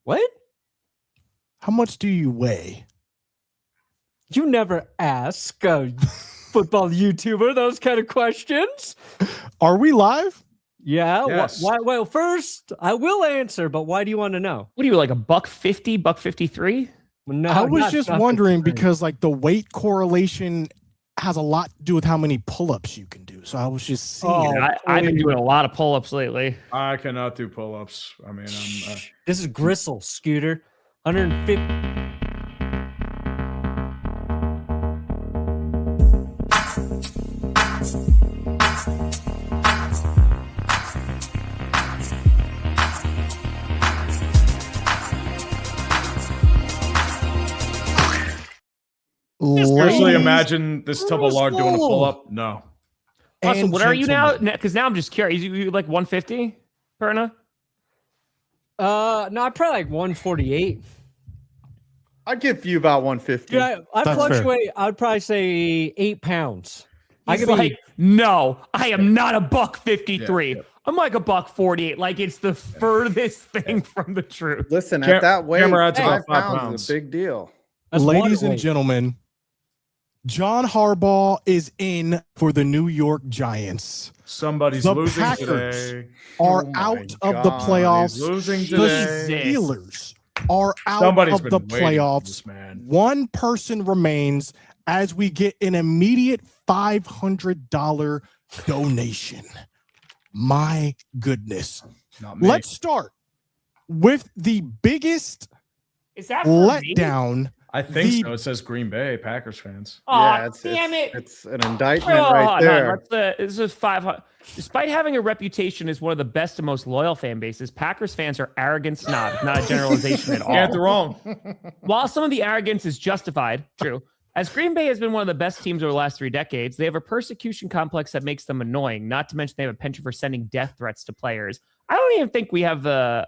What? How much do you weigh? You never ask a football YouTuber those kind of questions. Are we live? Yeah. Yes. Why? Well, first, I will answer, but why do you want to know? What are you, like a $150, $153? No, I was not- just not wondering 53. because like the weight correlation has a lot to do with how many pull-ups you can do. So I was just seeing. Oh, I've been doing a lot of pull-ups lately. I cannot do pull-ups. I mean, This is Gristle, Scooter. 150. seriously imagine this tub of lard doing a pull-up. No. Also, And what are you now? gentlemen, Because now I'm just curious. You like 150, Perna? No, I'm probably like 148. I'd give you about 150. Yeah, I That's fluctuate. I'd probably say 8 pounds. I He's could like, be. no, I am not a $153. Yeah. I'm like a $148. Like it's the furthest thing from the truth. Listen, Cam- at that weight, camera adds 5 about 5 pounds pounds. is a big deal. That's ladies and water weight. gentlemen, John Harbaugh is in for the New York Giants. Somebody's The losing Packers today. Are Oh my out of the God, playoffs. He's losing The today. Steelers are out Somebody's of been the waiting for playoffs. this man. One person remains as we get an immediate $500 donation. My goodness. Not me. Let's start with the biggest Is that for me? letdown. I think the- so. It says Green Bay Packers fans. Aw, it's, damn it. It's an indictment Oh, right no, there. this is 500. Despite having a reputation as one of the best and most loyal fan bases, Packers fans are arrogant snobs, not a generalization at all. Can't do wrong. While some of the arrogance is justified, true, as Green Bay has been one of the best teams over the last 3 decades, they have a persecution complex that makes them annoying, not to mention they have a penchant for sending death threats to players. I don't think we have the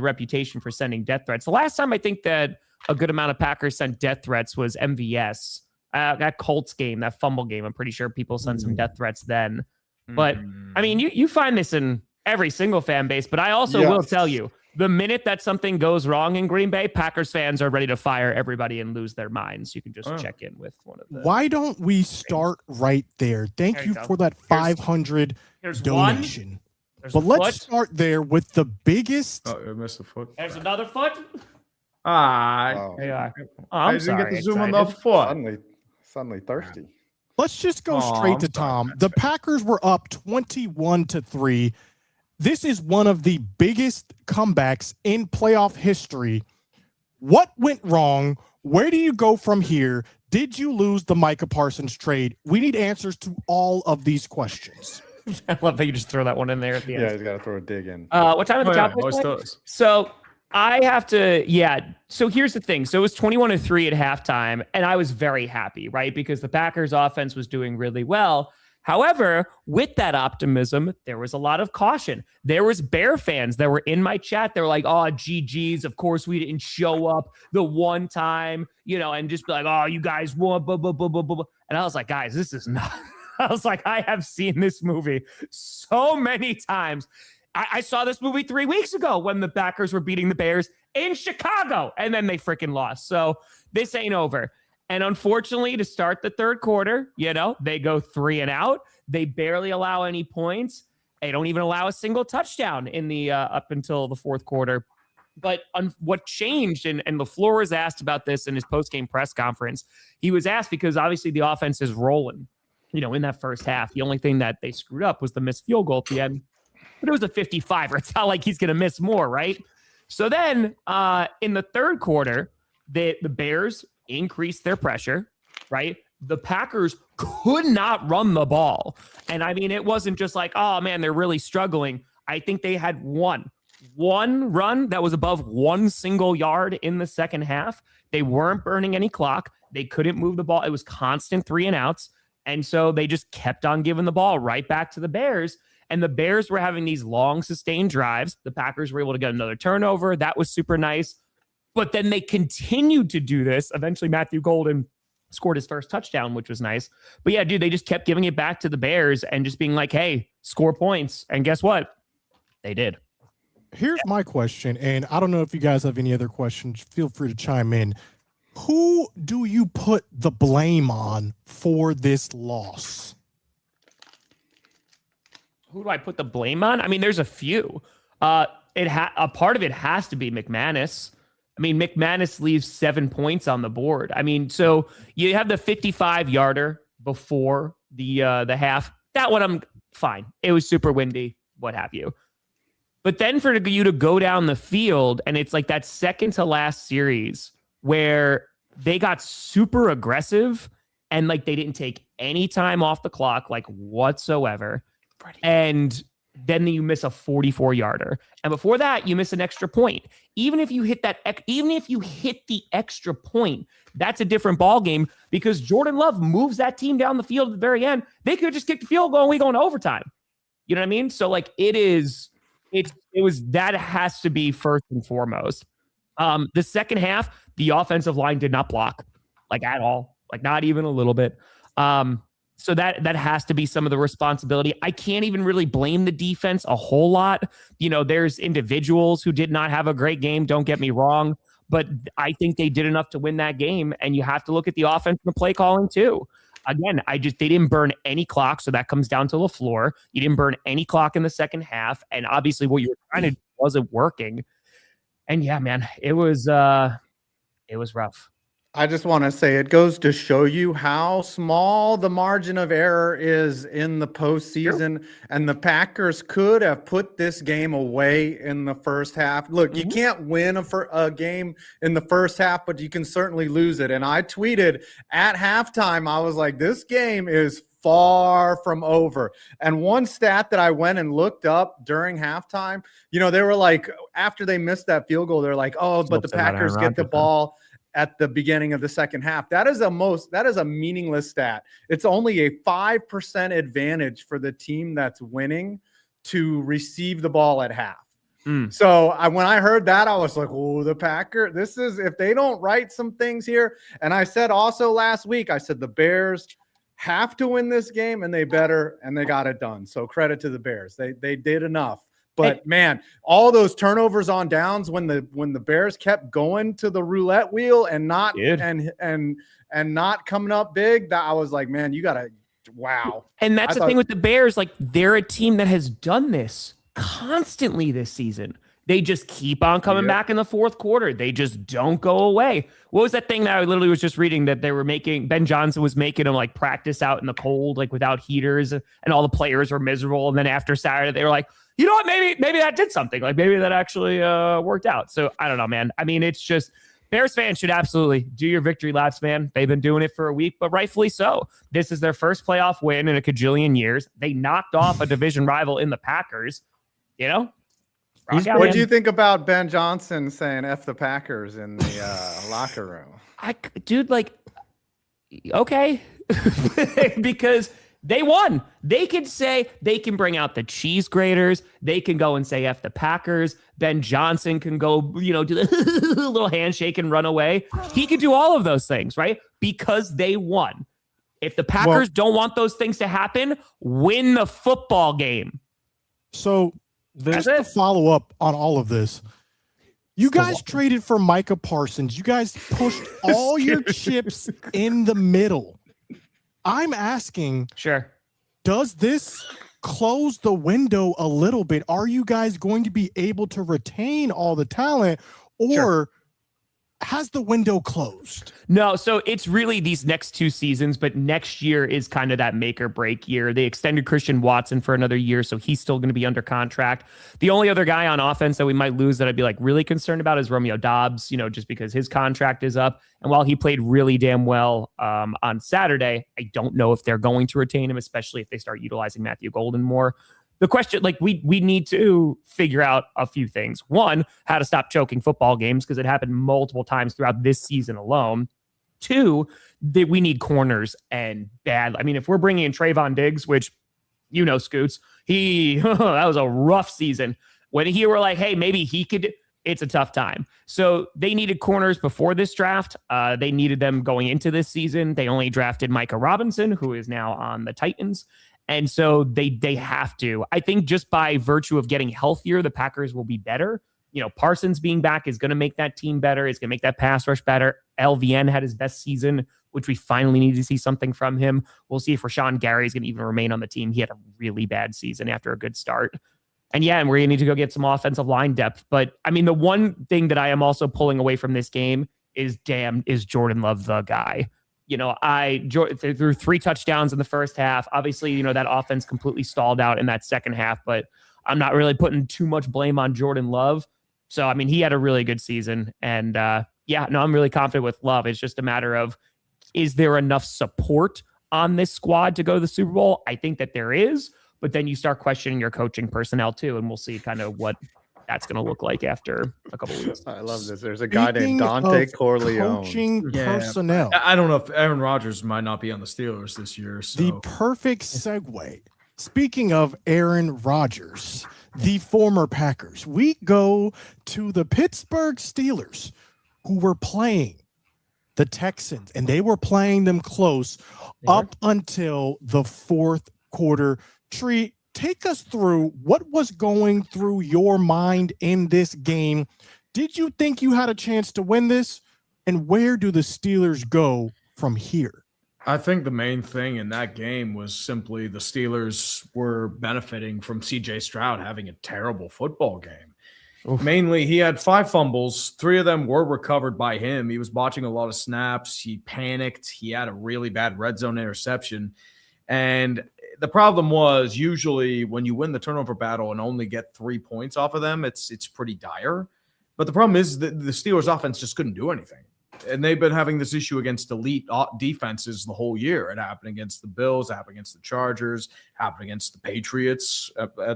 reputation for sending death threats. The last time I think that a good amount of Packers sent death threats was MVS. That Colts game, that fumble game, I'm pretty sure people sent some death threats then. But I mean, you find this in every single fan base, but I also will Yes. tell you, the minute that something goes wrong in Green Bay, Packers fans are ready to fire everybody and lose their minds. You can just check in with one of the. Why don't we start right there? Thank There you you go. for that 500 Here's one. donation. There's But a let's foot. start there with the biggest. Oh, I missed the foot. There's another foot. Ah, Oh, There you are. Oh, I I'm didn't sorry. get to zoom on the excited. foot. suddenly thirsty. Let's just go Aw, straight I'm to sorry, Tom. that's The fair. Packers were up 21-3. This is one of the biggest comebacks in playoff history. What went wrong? Where do you go from here? Did you lose the Micah Parsons trade? We need answers to all of these questions. I love that you just throw that one in there at the end. Yeah, he's got to throw a dig in. What time are the Oh, yeah, Cowboys always playing? does. So I have to, So here's the thing. So it was 21-3 at halftime, and I was very happy, right? Because the Packers offense was doing really well. However, with that optimism, there was a lot of caution. There was Bear fans that were in my chat. They were like, oh, GG's. Of course, we didn't show up the one time, and just be like, oh, you guys won, blah, blah, blah, blah, blah. And I was like, guys, this is not. I was like, I have seen this movie so many times. I saw this movie 3 weeks ago when the Packers were beating the Bears in Chicago, and then they freaking lost. So this ain't over. And unfortunately, to start the third quarter, they go 3 and out. They barely allow any points. They don't even allow a single touchdown in the up until the fourth quarter. But what changed, and LaFleur was asked about this in his post-game press conference. He was asked because obviously the offense is rolling, in that first half. The only thing that they screwed up was the missed field goal at the end. But it was a 55er. It's not like he's going to miss more, right? So then in the third quarter, the Bears increased their pressure, right? The Packers could not run the ball. And I mean, it wasn't just like, oh man, they're really struggling. I think they had one run that was above 1 single yard in the second half. They weren't burning any clock. They couldn't move the ball. It was constant 3 and outs. And so they just kept on giving the ball right back to the Bears. And the Bears were having these long sustained drives. The Packers were able to get another turnover. That was super nice. But then they continued to do this. Eventually, Matthew Golden scored his first touchdown, which was nice. But yeah, dude, they just kept giving it back to the Bears and just being like, hey, score points. And guess what? They did. here's my question, and I don't know if you guys have any other questions. Feel free to chime in. Who do you put the blame on for this loss? Who do I put the blame on? I mean, there's a few. A part of it has to be McManus. I mean, McManus leaves 7 points on the board. I mean, so you have the 55-yarder before the half. That one, I'm fine. It was super windy, what have you. But then for you to go down the field, and it's like that second to last series where they got super aggressive and like they didn't take any time off the clock, like whatsoever. And then you miss a 44-yarder. And before that, you miss an extra point. Even if you hit the extra point, that's a different ball game because Jordan Love moves that team down the field at the very end. They could have just kicked the field goal and we go into overtime. You know what I mean? So like that has to be first and foremost. The second half, the offensive line did not block like at all, like not even a little bit. So that has to be some of the responsibility. I can't even really blame the defense a whole lot. You know, there's individuals who did not have a great game. Don't get me wrong, but I think they did enough to win that game. And you have to look at the offense and the play calling too. Again, they didn't burn any clock. So that comes down to LaFleur. You didn't burn any clock in the second half. And obviously what you were trying to do wasn't working. And yeah, man, it was rough. I just want to say it goes to show you how small the margin of error is in the postseason. Sure. And the Packers could have put this game away in the first half. Look, you can't win a game in the first half, but you can certainly lose it. And I tweeted at halftime, I was like, this game is far from over. And one stat that I went and looked up during halftime, you know, they were like, after they missed that field goal, they're like, oh, but the Packers get the ball at the beginning of the second half. That is a meaningless stat. It's only a 5% advantage for the team that's winning to receive the ball at half. So when I heard that, I was like, oh, the Packers, this is, if they don't write some things here. And I said also last week, I said the Bears have to win this game and they better, and they got it done. So credit to the Bears. They did enough. But man, all those turnovers on downs when the Bears kept going to the roulette wheel and not not coming up big, that I was like, man, you gotta, wow. And that's the thing with the Bears, like they're a team that has done this constantly this season. They just keep on coming back in the fourth quarter. They just don't go away. What was that thing that I literally was just reading that they were making? Ben Johnson was making them like practice out in the cold, like without heaters, and all the players were miserable. And then after Saturday, they were like, you know what? Maybe that did something. Like maybe that actually worked out. So I don't know, man. I mean, it's just Bears fans should absolutely do your victory laps, man. They've been doing it for a week, but rightfully so. This is their first playoff win in a cajillion years. They knocked off a division rival in the Packers. You know. What do you think about Ben Johnson saying "F the Packers" in the locker room? Dude, like, okay, because they won. They can say, they can bring out the cheese graters. They can go and say F the Packers. Ben Johnson can go, you know, do the little handshake and run away. He could do all of those things, right? Because they won. If the Packers don't want those things to happen, win the football game. So there's a follow up on all of this. You guys traded for Micah Parsons. You guys pushed all your chips in the middle. I'm asking, sure, does this close the window a little bit? Are you guys going to be able to retain all the talent, or has the window closed? No, so it's really these next two seasons, but next year is kind of that make or break year. They extended Christian Watson for another year, so he's still going to be under contract. The only other guy on offense that we might lose that I'd be like really concerned about is Romeo Doubs, you know, just because his contract is up. And while he played really damn well on Saturday, I don't know if they're going to retain him, especially if they start utilizing Matthew Golden more. The question, like, we need to figure out a few things. One, how to stop choking football games, because it happened multiple times throughout this season alone. Two, that we need corners and bad. I mean, if we're bringing in Trayvon Diggs, which, you know, Scoots, that was a rough season. When he were like, hey, maybe he could, it's a tough time. So they needed corners before this draft. They needed them going into this season. They only drafted Micah Robinson, who is now on the Titans. And so they have to. I think just by virtue of getting healthier, the Packers will be better. Parsons being back is going to make that team better. It's going to make that pass rush better. LVN had his best season, which we finally need to see something from him. We'll see if Rashawn Gary is going to even remain on the team. He had a really bad season after a good start. And we're going to need to go get some offensive line depth. But I mean, the one thing that I am also pulling away from this game is Jordan Love the guy? They threw 3 touchdowns in the first half. Obviously, that offense completely stalled out in that second half, but I'm not really putting too much blame on Jordan Love. So, I mean, he had a really good season. And I'm really confident with Love. It's just a matter of, is there enough support on this squad to go to the Super Bowl? I think that there is, but then you start questioning your coaching personnel too, and we'll see kind of what that's going to look like after a couple of weeks. I love this. There's a guy named Dante Corleone. Coaching personnel. I don't know if Aaron Rodgers might not be on the Steelers this year. So. The perfect segue. Speaking of Aaron Rodgers, the former Packers, we go to the Pittsburgh Steelers, who were playing the Texans, and they were playing them close up until the fourth quarter. Tree, take us through what was going through your mind in this game. Did you think you had a chance to win this? And where do the Steelers go from here? I think the main thing in that game was simply the Steelers were benefiting from CJ Stroud having a terrible football game. Oof. Mainly, he had 5 fumbles. 3 of them were recovered by him. He was botching a lot of snaps. He panicked. He had a really bad red zone interception. And the problem was usually when you win the turnover battle and only get 3 points off of them, it's pretty dire. But the problem is that the Steelers offense just couldn't do anything. And they've been having this issue against elite defenses the whole year. It happened against the Bills, happened against the Chargers, happened against the Patriots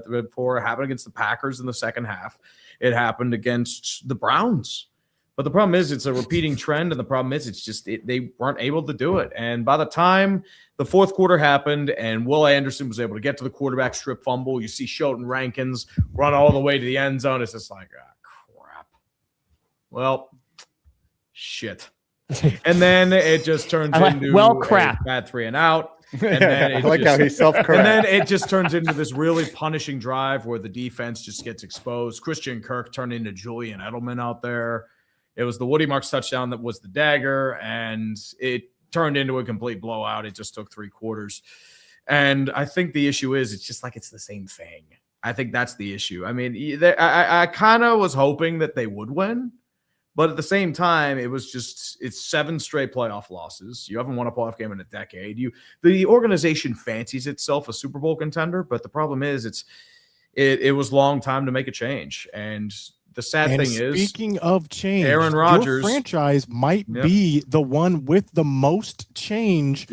before, happened against the Packers in the second half. It happened against the Browns. But the problem is it's a repeating trend, and the problem is it's just they weren't able to do it. And by the time the fourth quarter happened and Will Anderson was able to get to the quarterback strip fumble, you see Shelton Rankins run all the way to the end zone. It's just like, crap. Well, shit. And then it just turns into crap. A bad 3 and out. And then I like how he self-corrects. And then it just turns into this really punishing drive where the defense just gets exposed. Christian Kirk turned into Julian Edelman out there. It was the Woody Marks touchdown that was the dagger, and it turned into a complete blowout. It just took 3 quarters. And I think the issue is it's just like it's the same thing. I think that's the issue. I mean, I kind of was hoping that they would win. But at the same time, it's 7 straight playoff losses. You haven't won a playoff game in a decade. The organization fancies itself a Super Bowl contender, but the problem is it was a long time to make a change. And the sad thing is, speaking of change, Aaron Rodgers, your franchise might be the one with the most change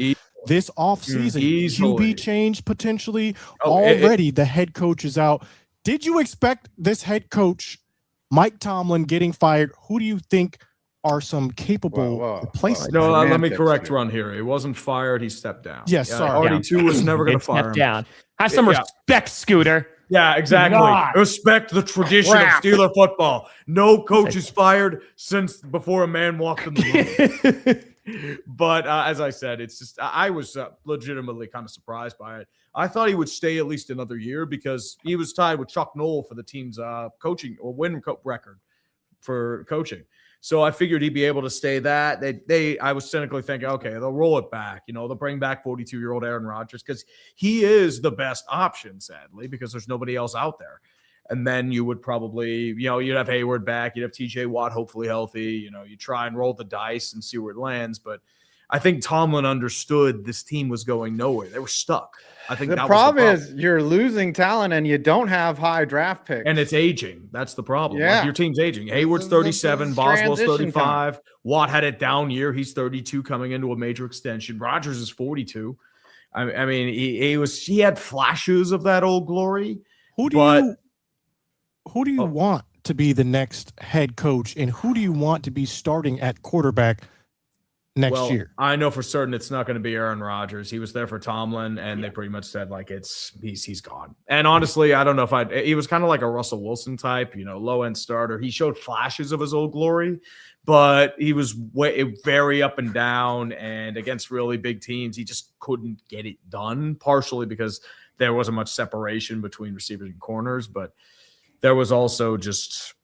this offseason. QB change potentially. Already the head coach is out. Did you expect this head coach, Mike Tomlin, getting fired? Who do you think are some capable replacements? No, let me correct Run here. He wasn't fired. He stepped down. Yes, sorry. RD2 was never going to fire him. Down. Have some respect, Scooter. Yeah, exactly. God. Respect the tradition of Steeler football. No coach is fired since before a man walked in the room. But as I said, it's just I was legitimately kind of surprised by it. I thought he would stay at least another year because he was tied with Chuck Noll for the team's coaching or win record for coaching. So I figured he'd be able to stay that. I was cynically thinking, okay, they'll roll it back. They'll bring back 42-year-old Aaron Rodgers because he is the best option, sadly, because there's nobody else out there. And then you would probably, you'd have Hayward back. You'd have TJ Watt hopefully healthy. You try and roll the dice and see where it lands. But I think Tomlin understood this team was going nowhere. They were stuck. I think the problem is you're losing talent and you don't have high draft picks. And it's aging. That's the problem. Yeah. Like your team's aging. Hayward's 37, Boswell's 35. Time. Watt had a down year. He's 32 coming into a major extension. Rodgers is 42. I mean, he had flashes of that old glory. Who do you want to be the next head coach, and who do you want to be starting at quarterback next year? I know for certain it's not going to be Aaron Rodgers. He was there for Tomlin, and they pretty much said like he's gone. And honestly, I don't know if he was kind of like a Russell Wilson type, low end starter. He showed flashes of his old glory, but he was very up and down, and against really big teams, he just couldn't get it done. Partially because there wasn't much separation between receivers and corners, but there was also just.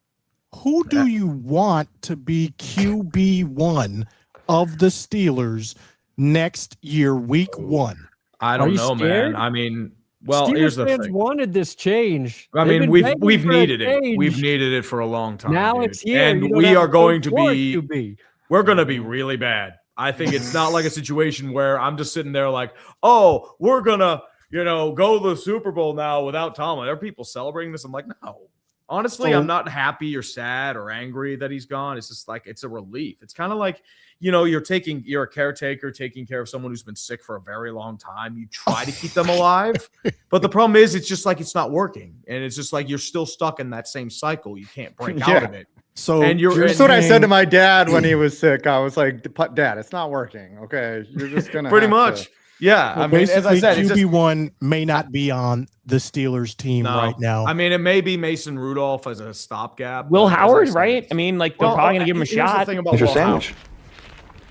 Who do you want to be QB1 of the Steelers next year, week 1? I don't know, scared? man. I mean, well, Steelers here's the fans thing. wanted this change. I They've mean, been we've begging for a needed it. change. We've needed it for a long time. Now dude. it's here. You And don't we have are to going to go for be. QB. We're going to be really bad. I think it's not like a situation where I'm just sitting there like, oh, we're going to, go to the Super Bowl now without Tomlin. Are people celebrating this? I'm like, no. Honestly, I'm not happy or sad or angry that he's gone. It's just like, it's a relief. It's kind of like, you're a caretaker taking care of someone who's been sick for a very long time. You try to keep them alive, but the problem is it's just like, it's not working. And it's just like, you're still stuck in that same cycle. You can't break out of it. So that's what I said to my dad when he was sick. I was like, Dad, it's not working. Okay. You're just going to pretty much. Yeah. Well, I mean, as I said, QB1 may not be on the Steelers team right now. I mean, it may be Mason Rudolph as a stopgap. Will Howard, right? I mean, like, they're probably going to give him a shot. Here's your sandwich.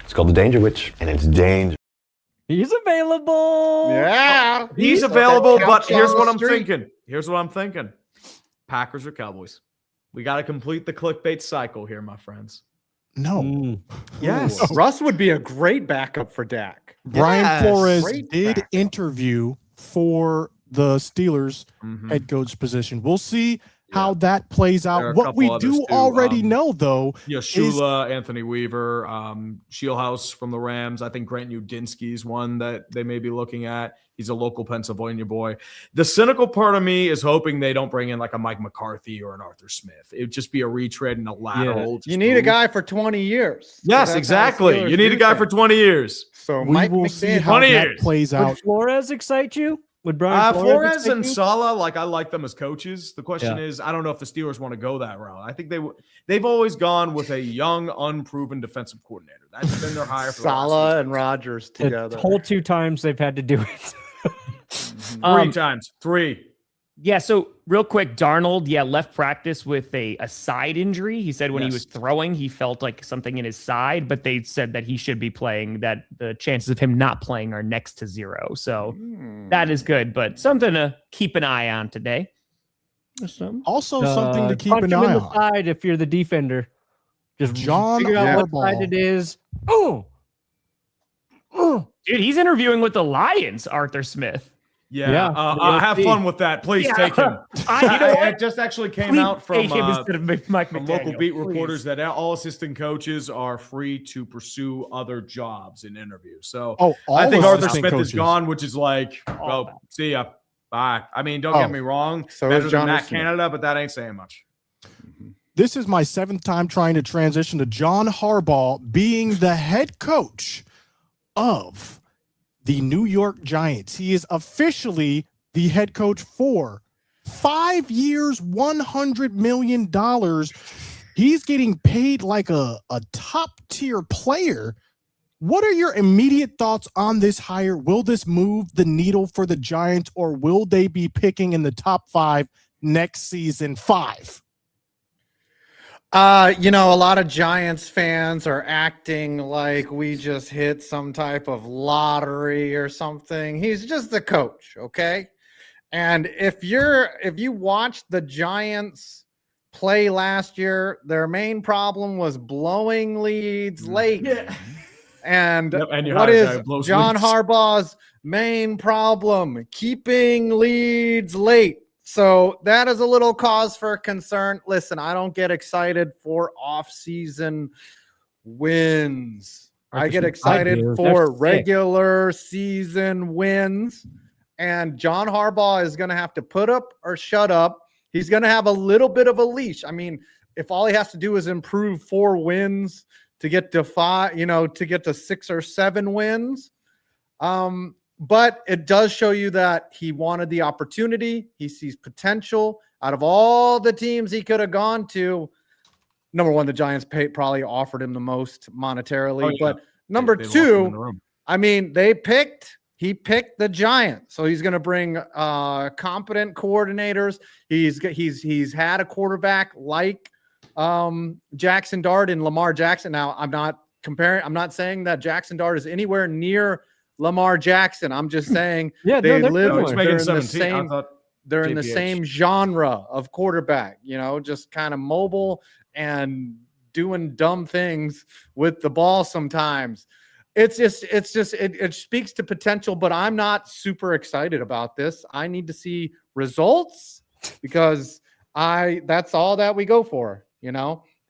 It's called the Danger Witch, and it's danger. He's available. Yeah. He's available, but here's what I'm street. thinking. Packers or Cowboys? We got to complete the clickbait cycle here, my friends. No. Yes. Russ would be a great backup for Dak. Brian Flores Great did backup. interview for the Steelers head coach position. We'll see how that plays There are out. a What couple we others do too, already know, though, Yeah, Shula, Anthony Weaver, Shieldhouse from the Rams. I think Grant Udinski's one that they may be looking at. He's a local Pennsylvania boy. The cynical part of me is hoping they don't bring in like a Mike McCarthy or an Arthur Smith. It would just be a retread and a lateral. You need a guy for 20 years. Yes, That's exactly. how the You need a Steelers guy do for things. 20 years. So we Mike will see McDaniel. how 20 that years. plays out. Would Flores excite you? Would Brian Flores excite and you? Sala, like I like them as coaches. The question Yeah. is, I don't know if the Steelers want to go that route. I think they've always gone with a young, unproven defensive coordinator. That's been their hire for the last Sala and Rodgers The together. whole 2 times they've had to do it. Three. Yeah, so real quick, Darnold, left practice with a side injury. He said when he was throwing, he felt like something in his side, but they said that he should be playing, that the chances of him not playing are next to 0. So that is good, but something to keep an eye on today. Also, something to keep punch an him in eye the on. side if you're the defender. Just John figure out what Harbaugh. side it is. Oh, Dude, he's interviewing with the Lions, Arthur Smith. Yeah. Have fun with that. Please take him. It just actually came out from take him instead of Mike from McDaniel, local beat please. reporters that all assistant coaches are free to pursue other jobs in interviews. So all I think Arthur assistant Smith is coaches. gone, which is like, well, see ya. Bye. I mean, don't get me wrong. So Better is than John Matt Smith. Canada, but that ain't saying much. This is my 7th time trying to transition to John Harbaugh being the head coach of the New York Giants. He is officially the head coach for 5 years, $100 million. He's getting paid like a top tier player. What are your immediate thoughts on this hire? Will this move the needle for the Giants, or will they be picking in the top 5 next season? 5. A lot of Giants fans are acting like we just hit some type of lottery or something. He's just the coach, okay? And if you watched the Giants play last year, their main problem was blowing leads late. Yeah. And your what hire guy is blows John leads. Harbaugh's main problem? Keeping leads late. So that is a little cause for concern. Listen, I don't get excited for off-season wins. I get excited do. for They're sick. regular season wins. And John Harbaugh is going to have to put up or shut up. He's going to have a little bit of a leash. I mean, if all he has to do is improve 4 wins to get to 5, to get to 6 or 7 wins. But it does show you that he wanted the opportunity. He sees potential. Out of all the teams he could have gone to, number one, the Giants probably offered him the most monetarily. Oh, yeah. Number They locked him in the two, room. I mean, he picked the Giants, so he's going to bring competent coordinators. He's had a quarterback like Jaxson Dart and Lamar Jackson. Now, I'm not saying that Jaxson Dart is anywhere near Lamar Jackson. I'm just saying Yeah, they no, live. they're he's They're making in the 17. same. I thought They're in the JPH. same genre of quarterback. Just kind of mobile and doing dumb things with the ball sometimes. It speaks to potential, but I'm not super excited about this. I need to see results because that's all that we go for,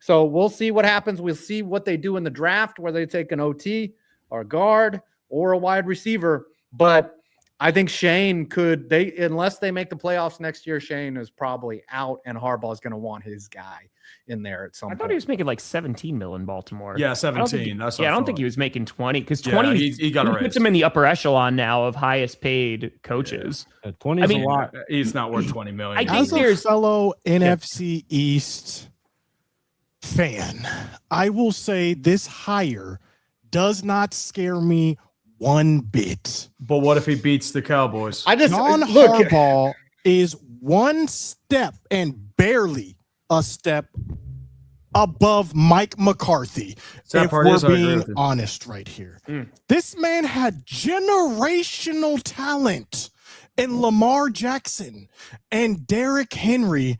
So we'll see what happens. We'll see what they do in the draft, whether they take an OT or a guard or a wide receiver. But I think Shane unless they make the playoffs next year, Shane is probably out and Harbaugh is going to want his guy in there at some I point. thought he was making like 17 mil in Baltimore. Yeah, I 17. don't think he was making 20 because Yeah, 20 he got a puts raise. him in the upper echelon now of highest paid coaches. 20 I is mean, a lot. He's not worth 20 million. I think As a there's- fellow NFC East fan, I will say this hire does not scare me one bit. But what if he beats the Cowboys? John look. Harbaugh is one step and barely a step above Mike McCarthy. That If part we're is, I agree being with you. honest right here. This man had generational talent in Lamar Jackson and Derrick Henry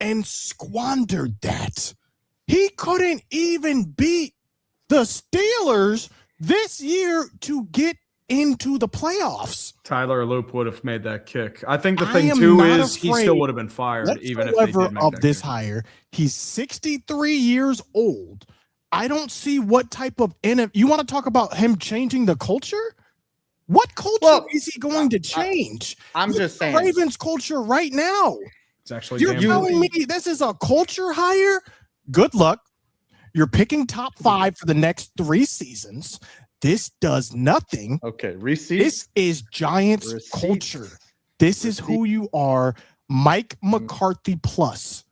and squandered that. He couldn't even beat the Steelers this year to get into the playoffs. Tyler Loop would have made that kick. I think the I thing am too not is he afraid still would have been fired even if they whatsoever did make of that this kick. hire. He's 63 years old. I don't see what type of you want to talk about him changing the culture? What culture is he going to change? I'm Look just at saying. Ravens culture right now. It's actually You're damn telling good. me this is a culture hire? Good luck. You're picking top 5 for the next 3 seasons. This does nothing. Okay, receipts. This is Giants Receipts. culture. This is who you are, Mike McCarthy plus.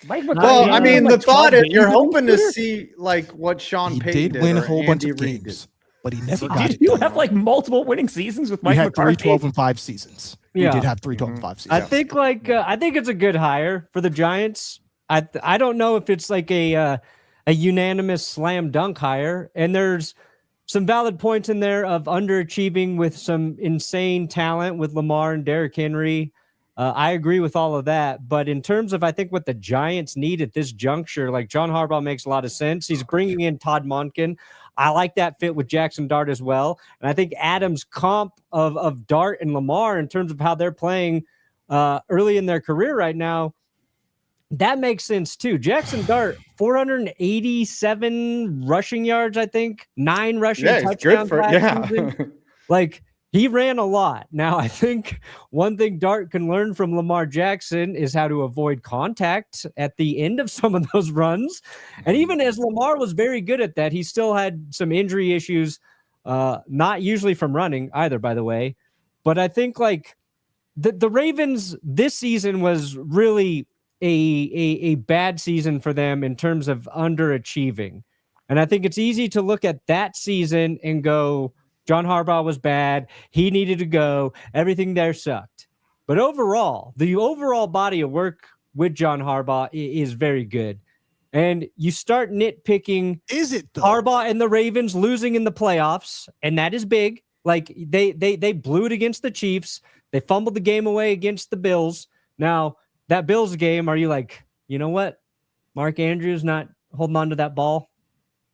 Mike Well, McCarthy I won, mean, like, the thought 12 is you're games hoping to this year? see like what Sean He Payton did win a or whole bunch Andy of Reid games, but he never got Did it you done. have like multiple winning seasons with We Mike had 3 McCarthy? 12-5 seasons. We Yeah. did have 3 12-5 seasons. I think I think it's a good hire for the Giants. I don't know if it's like a unanimous slam dunk hire, and there's some valid points in there of underachieving with some insane talent with Lamar and Derrick Henry. I agree with all of that, but in terms of I think what the Giants need at this juncture, like John Harbaugh makes a lot of sense. He's bringing in Todd Monken. I like that fit with Jaxson Dart as well, and I think Adams' comp of Dart and Lamar in terms of how they're playing early in their career right now, that makes sense too. Jaxson Dart, 487 rushing yards, I think, 9 rushing Yeah, he's touchdowns good for last season. Like, he ran a lot. Now, I think one thing Dart can learn from Lamar Jackson is how to avoid contact at the end of some of those runs. And even as Lamar was very good at that, he still had some injury issues, not usually from running either, by the way. But I think like the Ravens this season was really a bad season for them in terms of underachieving. And I think it's easy to look at that season and go, John Harbaugh was bad. He needed to go. Everything there sucked. But overall, the overall body of work with John Harbaugh is very good. And you start nitpicking Is it though? Harbaugh and the Ravens losing in the playoffs, and that is big. Like they blew it against the Chiefs. They fumbled the game away against the Bills. Now, that Bills game, are you like, you know what? Mark Andrews not holding on to that ball?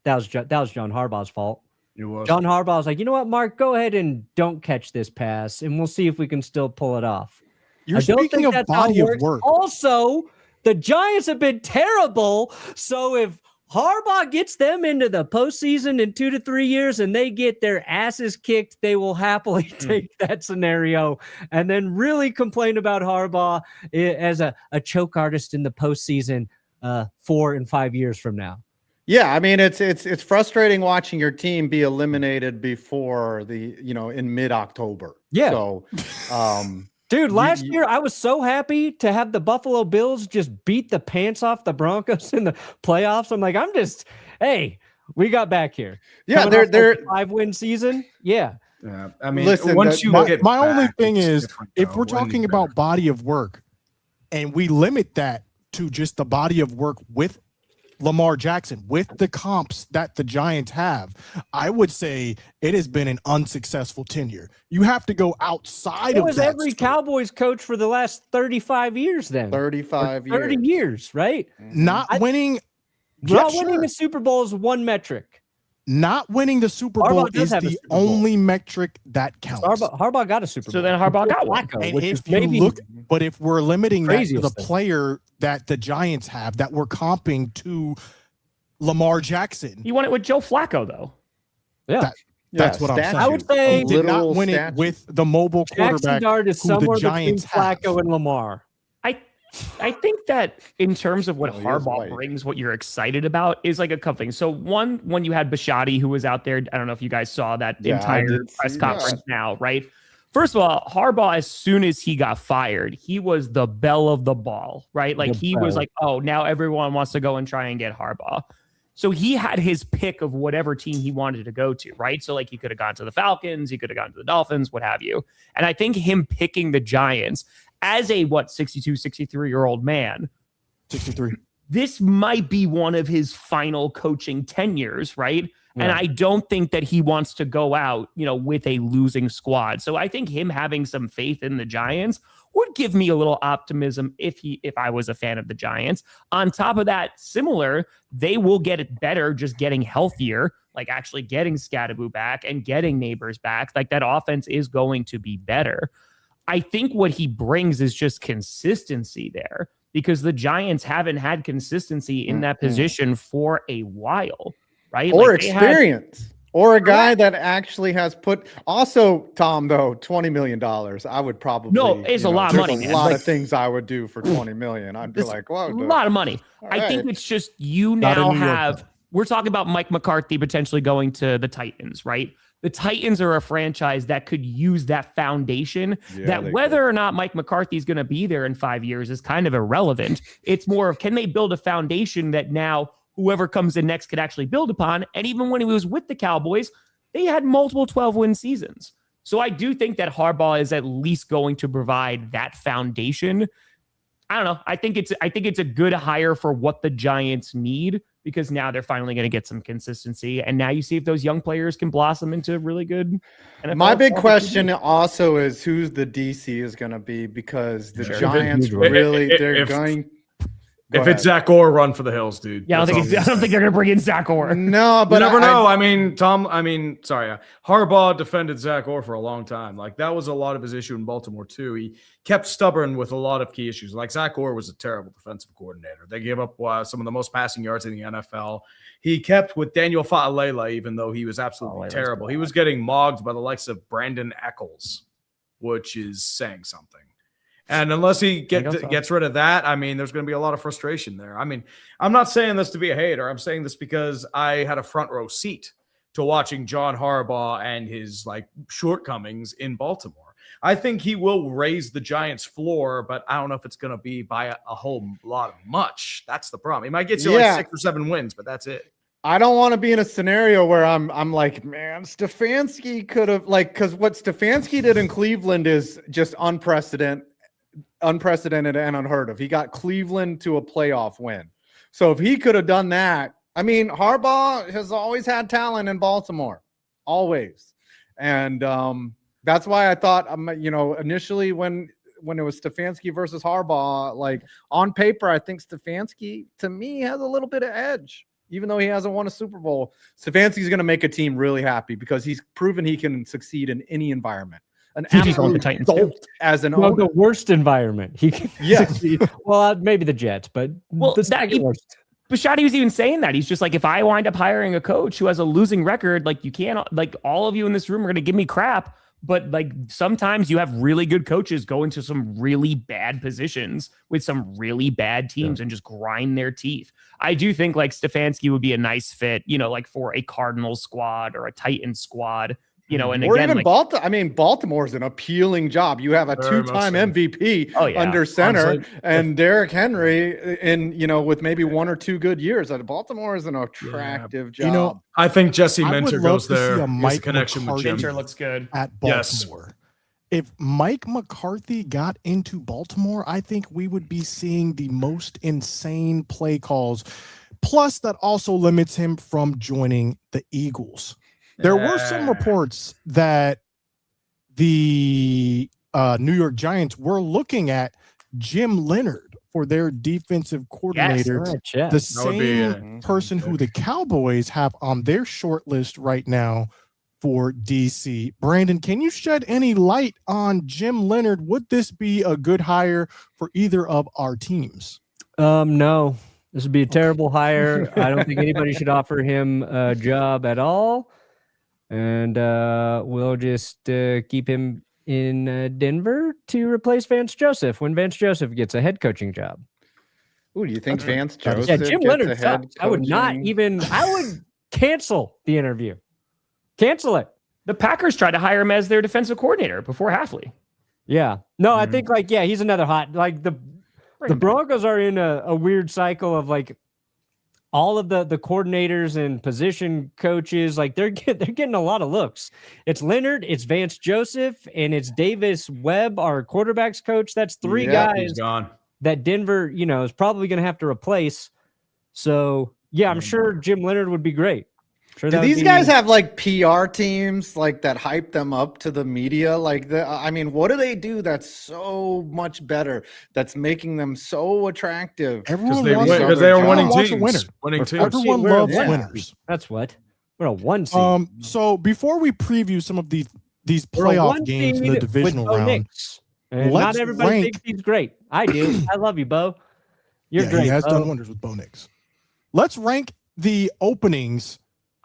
That was John Harbaugh's fault. It was. John Harbaugh was like, you know what, Mark, go ahead and don't catch this pass, and we'll see if we can still pull it off. You're I don't speaking think of that's how it body of works. work. Also, the Giants have been terrible. So if Harbaugh gets them into the postseason in 2 to 3 years and they get their asses kicked, they will happily take that scenario and then really complain about Harbaugh as a choke artist in the postseason 4 and 5 years from now. Yeah, I mean it's frustrating watching your team be eliminated before in mid-October. Yeah. So, Dude, last year I was so happy to have the Buffalo Bills just beat the pants off the Broncos in the playoffs. I'm like, hey, We got back here. Yeah, Coming off they're like a 5-win season. Yeah. Yeah, I mean, Listen, once you my get only back, thing it's is, different, if though. we're talking about body of work and we limit that to just the body of work with Lamar Jackson, with the comps that the Giants have, I would say it has been an unsuccessful tenure. You have to go outside It of was that every story. Cowboys coach for the last 35 years then. 35 Or 30 years, right? Not winning. Not Yeah, winning sure. the Super Bowl is one metric. Not winning the Super Harbaugh Bowl does is have a the Super Bowl. only metric that counts. Harbaugh got a Super Bowl. So then Harbaugh got one. Flacco, And which if is you maybe look, but if we're limiting that to craziest the thing. player that the Giants have, that we're comping to Lamar Jackson, He won it with Joe Flacco, though. yeah. that's what I'm saying. I would say he did not literal win it statue. with the mobile Jaxson quarterback Dart is who the somewhere between Giants have. Flacco and Lamar. I think that in terms of what Oh, he is Harbaugh white. brings, what you're excited about is like a couple things. So one, when you had Bisciotti, who was out there, I don't know if you guys saw that Yeah, I entire did press see conference now, right? First of all, Harbaugh, as soon as he got fired, he was the belle of the ball, right? Like The he was belle. like, oh, now everyone wants to go and try and get Harbaugh. So he had his pick of whatever team he wanted to go to, right? So like he could have gone to the Falcons, he could have gone to the Dolphins, what have you. And I think him picking the Giants as a 62, 63-year-old man, 63. this might be one of his final coaching tenures, right? And Yeah. I don't think that he wants to go out, with a losing squad. So I think him having some faith in the Giants would give me a little optimism if I was a fan of the Giants. On top of that, similar, they will get it better just getting healthier, like actually getting Skattebo back and getting Nabers back. Like that offense is going to be better. I think what he brings is just consistency there because the Giants haven't had consistency in that position for a while, right? Or Like, they had- experience. Or a guy that actually has put. Also, Tom, though, $20 million. I would probably. No, it's a lot of there's money, A man. lot Like- of things I would do for $20 million. I'd be It's like, whoa, a dude. lot of money. All I think right. it's just you Not in now New York, have. We're talking about Mike McCarthy potentially going to the Titans, right? The Titans are a franchise that could use that foundation. Yeah, That they whether or not Mike McCarthy is going to be there in 5 years is kind of irrelevant. It's more of can they build a foundation that now whoever comes in next could actually build upon. And even when he was with the Cowboys, they had multiple 12-win seasons. So I do think that Harbaugh is at least going to provide that foundation. I don't know. I think it's a good hire for what the Giants need because now they're finally going to get some consistency. And now you see if those young players can blossom into really good NFL My big offensive question teams. also is who's the DC is going to be because the Sure. Giants If- really, if- they're if- going. Go If ahead. it's Zach Orr, run for the hills, dude. Yeah, I don't think they're going to bring in Zach Orr. No, but You never I- know. Harbaugh defended Zach Orr for a long time. Like that was a lot of his issue in Baltimore too. He kept stubborn with a lot of key issues. Like Zach Orr was a terrible defensive coordinator. They gave up some of the most passing yards in the NFL. He kept with Daniel Fa'alele, even though he was absolutely terrible. He was getting mogged by the likes of Brandon Eccles, which is saying something. And unless he gets rid of that, I mean, there's going to be a lot of frustration there. I mean, I'm not saying this to be a hater. I'm saying this because I had a front row seat to watching John Harbaugh and his shortcomings in Baltimore. I think he will raise the Giants' floor, but I don't know if it's going to be by a whole lot of much. That's the problem. He might get you 6 or 7 wins, but that's it. I don't want to be in a scenario where I'm like, man, Stefanski could have because what Stefanski did in Cleveland is just unprecedented and unheard of. He got Cleveland to a playoff win. So if he could have done that, I mean, Harbaugh has always had talent in Baltimore, always. And that's why I thought, initially when it was Stefanski versus Harbaugh, on paper, I think Stefanski to me has a little bit of edge. Even though he hasn't won a Super Bowl, Stefanski's going to make a team really happy because he's proven he can succeed in any environment. An absolute dolt as an owner. The worst environment. He can succeed. Well, maybe the Jets, but the second worst. Bisciotti was even saying that. He's just like, if I wind up hiring a coach who has a losing record, you can't, all of you in this room are going to give me crap. But sometimes you have really good coaches go into some really bad positions with some really bad teams and just grind their teeth. I do think Stefanski would be a nice fit, for a Cardinals squad or a Titans squad. you know, and or again, even like, Baltimore. I mean, Baltimore's an appealing job. You have a Very much two-time so. MVP Oh, yeah. under center, Honestly, and Derrick Henry, with maybe 1 or 2 good years. Baltimore is an attractive job. You know, I think Jesse I would Minter love goes to see there. a He's the Mike connection with Jim. Minter looks good. at Yes. Baltimore. If Mike McCarthy got into Baltimore, I think we would be seeing the most insane play calls. Plus, that also limits him from joining the Eagles. There were some reports that the New York Giants were looking at Jim Leonard for their defensive coordinator, Yes. the same person who the Cowboys have on their short list right now for DC. Brandon, can you shed any light on Jim Leonard? Would this be a good hire for either of our teams? No, this would be a terrible hire. I don't think anybody should offer him a job at all. And we'll just keep him in Denver to replace Vance Joseph when Vance Joseph gets a head coaching job. Ooh, do you think Vance that is- Joseph? Yeah, Jim gets a Leonard head sucks. I would not coaching- even. I would cancel the interview. Cancel it. The Packers tried to hire him as their defensive coordinator before Halfley. Yeah. No, I think he's another hot. Like the Broncos are in a weird cycle of like all of the coordinators and position coaches, like they're getting a lot of looks. It's Leonard, it's Vance Joseph, and it's Davis Webb, our quarterbacks coach. That's three Yeah, He's guys gone. that Denver, is probably going to have to replace. So yeah, I'm sure Jim Leonard would be great. Sure, Do that would these be- guys have like PR teams like that hype them up to the media? What do they do that's so much better? That's making them so attractive. Everyone Because wants they are everyone winning wants a teams. winner. Winning teams. Everyone We're a loves one winners. seed. That's what. We're a one seed. So before we preview some of these We're a playoff one games in seed the divisional with Bo round, Nix. And let's not everybody rank- thinks he's great. I do. I love you, Bo. You're yeah, great. he has Bo. done wonders with Bo Nix. Let's rank the openings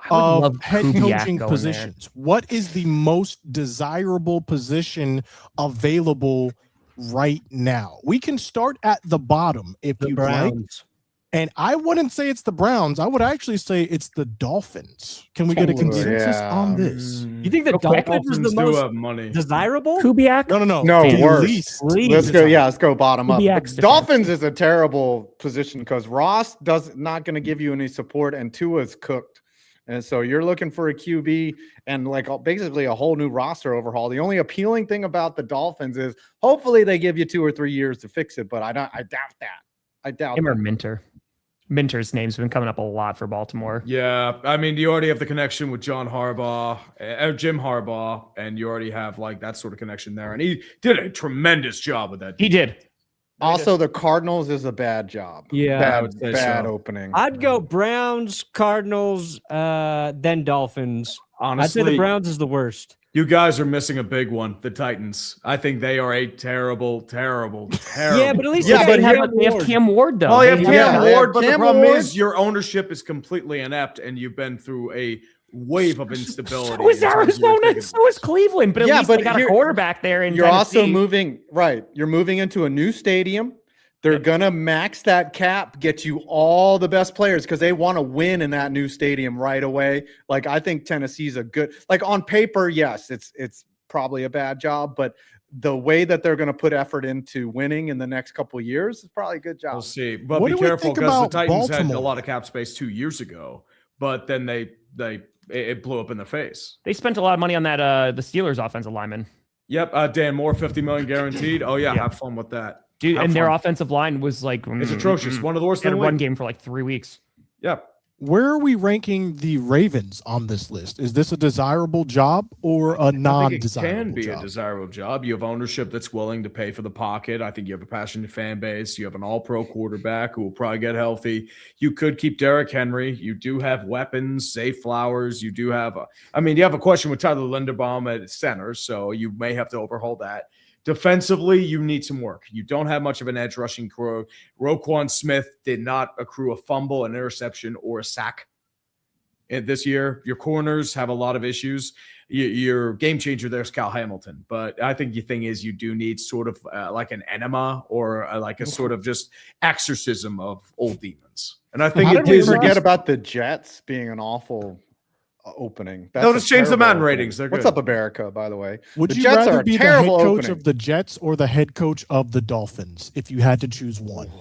I would love of head Kubiak coaching going positions. What is the most desirable position available right now? We can start at the bottom if The you'd like. Browns. And I wouldn't say it's the Browns. I would actually say it's the Dolphins. Can we get a Ooh, consensus yeah. on this? You think the Real quick, Dolphins is Dolphins the do most have money. desirable? Kubiak? No. No, The worse. least. Let's go. Yeah, let's go bottom up. Kubiak's Dolphins is a terrible position because Ross not going to give you any support, and Tua's cooked. And so you're looking for a QB and basically a whole new roster overhaul. The only appealing thing about the Dolphins is hopefully they give you 2 or 3 years to fix it, but I doubt that. I doubt Him or that. Minter. Minter's name's been coming up a lot for Baltimore. Yeah, I mean, you already have the connection with John Harbaugh, Jim Harbaugh, and you already have like that sort of connection there. And he did a tremendous job with that. He did. Also, the Cardinals is a bad job. Yeah, I would say bad so. opening. I'd go Browns, Cardinals, then Dolphins. I'd say the Honestly, Browns is the worst. you guys are missing a big one. The Titans. I think they are a terrible. Yeah, but at least Yeah, they but They have Cam Ward, though. Oh, you have They Cam Yeah, Ward, but the Cam problem Ward. is your ownership is completely inept, and you've been through a wave of instability. So is in terms of your Arizona, ticket. so is Cleveland, but at Yeah, least but they got here- a quarterback there. And You're also moving You're moving into a new stadium. They're gonna max that cap, get you all the best players because they want to win in that new stadium right away. Like I think Tennessee's a good. Like on paper, yes, it's probably a bad job, but the way that they're going to put effort into winning in the next couple of years is probably a good job. We'll see, but What be do we careful think because the about Titans had a Baltimore? lot of cap space 2 years ago, but then it blew up in their face. They spent a lot of money on that the Steelers offensive lineman. Yep, Dan Moore, $50 million guaranteed. Oh yeah, Yeah. have fun with that. Dude, Have and their fun. offensive line was like It's atrocious. One of the worst They in had a the run league. game for like 3 weeks. Yep. Where are we ranking the Ravens on this list? Is this a desirable job or a I think it non-desirable can be job? a desirable job. You have ownership that's willing to pay for the pocket. I think you have a passionate fan base. You have an all-pro quarterback who will probably get healthy. You could keep Derrick Henry. You do have weapons, Zay Flowers. You do have you have a question with Tyler Linderbaum at center, so you may have to overhaul that. Defensively, you need some work. You don't have much of an edge rushing crew. Roquan Smith did not accrue a fumble, an interception, or a sack this year. Your corners have a lot of issues. Your game changer there is Cal Hamilton. But I think the thing is you do need sort of like an enema or like a sort of just exorcism of old demons. And I think How it did we is forget about the Jets being an awful opening. They'll a just change the terrible Madden opening. ratings. They're What's good. up, America, by the way? Would The you Jets are rather a be the head terrible coach opening. of the Jets or the head coach of the Dolphins if you had to choose one?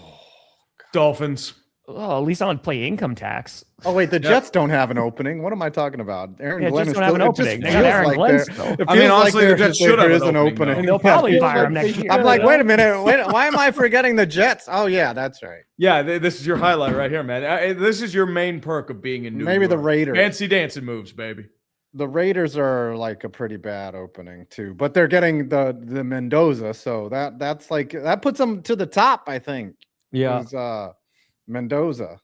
Dolphins. Oh, at least I don't pay income tax. Oh wait, the Jets don't have an opening. What am I talking about? Aaron Yeah, Glenn Jets is don't have still. an It just opening. They got feels Aaron like Glenn there- still. it I mean, feels honestly, like the Jets there should have is an an opening, opening. though. And they'll Yeah, it probably feels fire like- him next year. I'm like, you know? wait a minute. Why am I forgetting the Jets? Oh yeah, that's right. Yeah, this is your highlight right here, man. This is your main perk of being in New York. Maybe the Raiders. Fancy dancing moves, baby. The Raiders are like a pretty bad opening too, but they're getting the Mendoza, so that's like that puts them to the top, I think. Yeah. Is, Mendoza.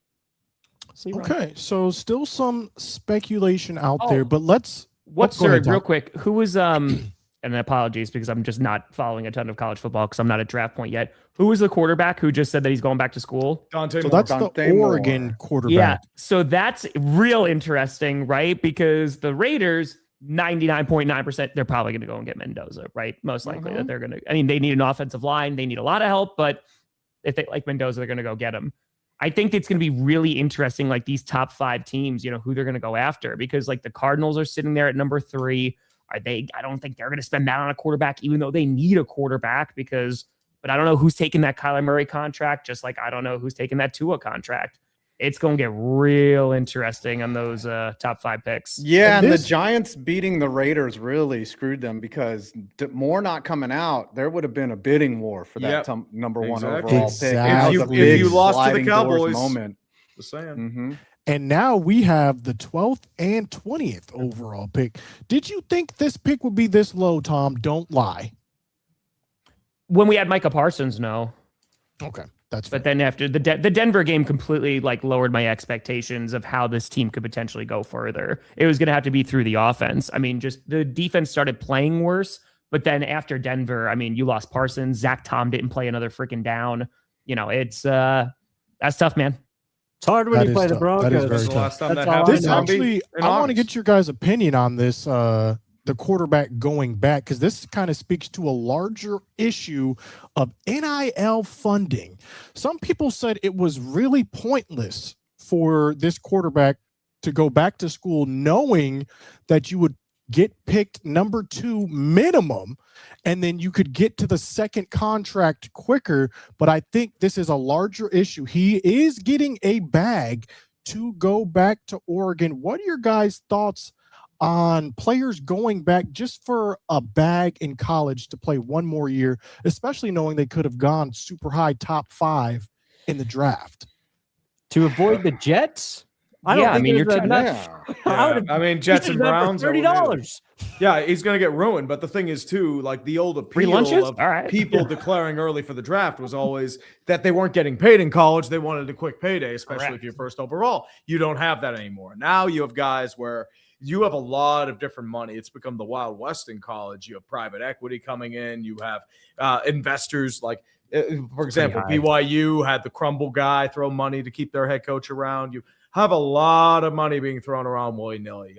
See, Ron. Okay, so still some speculation out Oh. there, but let's. What's go ahead, real Tom. quick? Who was and apologies because I'm just not following a ton of college football because I'm not at draft point yet. Who was the quarterback who just said that he's going back to school? Dante So Moore. that's Dante the Moore. Oregon quarterback. Yeah, so that's real interesting, right? Because the Raiders, 99.9%, they're probably going to go and get Mendoza, right? Most likely that they're going to. I mean, they need an offensive line, they need a lot of help, but if they like Mendoza, they're going to go get him. I think it's going to be really interesting, like these top 5 teams, you know, who they're going to go after, because like the Cardinals are sitting there at number 3. I don't think they're going to spend that on a quarterback, even though they need a quarterback but I don't know who's taking that Kyler Murray contract, just like I don't know who's taking that Tua contract. It's going to get real interesting on those top 5 picks. Yeah, And and this- the Giants beating the Raiders really screwed them because Moore not coming out, there would have been a bidding war for that Yep. number 1 Exactly. overall pick. Exactly. That was a If big you lost to the sliding doors Cowboys- moment. Just saying. Mm-hmm. And now we have the 12th and 20th overall pick. Did you think this pick would be this low, Tom? Don't lie. When we had Micah Parsons, no. Okay, that's But fair. then after the Denver game completely like lowered my expectations of how this team could potentially go further. It was going to have to be through the offense. I mean, just the defense started playing worse. But then after Denver, I mean, you lost Parsons. Zach Tom didn't play another freaking down. You know, it's that's tough, man. It's hard when That you is play the tough. Broncos. That is This very is the tough. last time That's that all I happened. This know. actually, In I want to August. get your guys' opinion on this, the quarterback going back, because this kind of speaks to a larger issue of NIL funding. Some people said it was really pointless for this quarterback to go back to school knowing that you would get picked number 2 minimum, and then you could get to the second contract quicker. But I think this is a larger issue. He is getting a bag to go back to Oregon. What are your guys' thoughts on players going back just for a bag in college to play one more year, especially knowing they could have gone super high, top 5 in the draft? To avoid the Jets? I Yeah, I think mean, there's you're enough. I would've- I mean, Jets He and should've done Browns. for $30. Yeah, he's going to get ruined. But the thing is, too, like the old Free appeal lunches? of All right. people declaring early for the draft was always that they weren't getting paid in college. They wanted a quick payday, especially Correct. if you're first overall. You don't have that anymore. Now you have guys where you have a lot of different money. It's become the Wild West in college. You have private equity coming in. You have investors like, for example, high. BYU had the Crumble guy throw money to keep their head coach around. You have a lot of money being thrown around willy-nilly.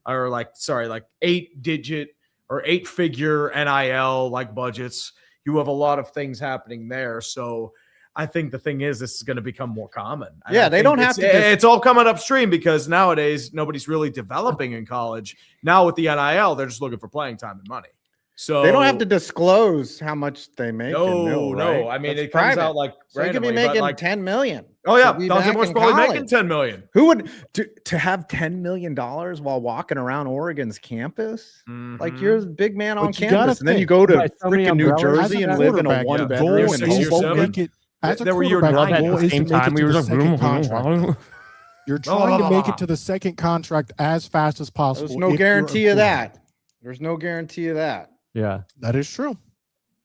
Like 8-digit or 8-figure NIL like budgets. You have a lot of things happening there. So I think the thing is, this is going to become more common. And Yeah, I they think don't have to just- It's all coming upstream because nowadays nobody's really developing in college. Now with the NIL, they're just looking for playing time and money. So They don't have to disclose how much they make. No, right? I mean, That's it comes private. out like So they could be randomly, but making like, $10 million. oh yeah, to be Dante back Moore's in probably college. making $10 million. Who would to have $10 million while walking around Oregon's campus? Like you're a big man on But you gotta campus, and then you think, go to buy so many freaking New umbrellas Jersey as and a live in a quarterback, one your bedroom goal in is six years, to seven. make it as a There were your quarterback. Love Your goal at the is to same make time, it we to were the just second contract. You're trying to make it to the second contract as fast as possible. There's no if you're a guarantee of quarterback. that. There's no guarantee of that. Yeah. That is true.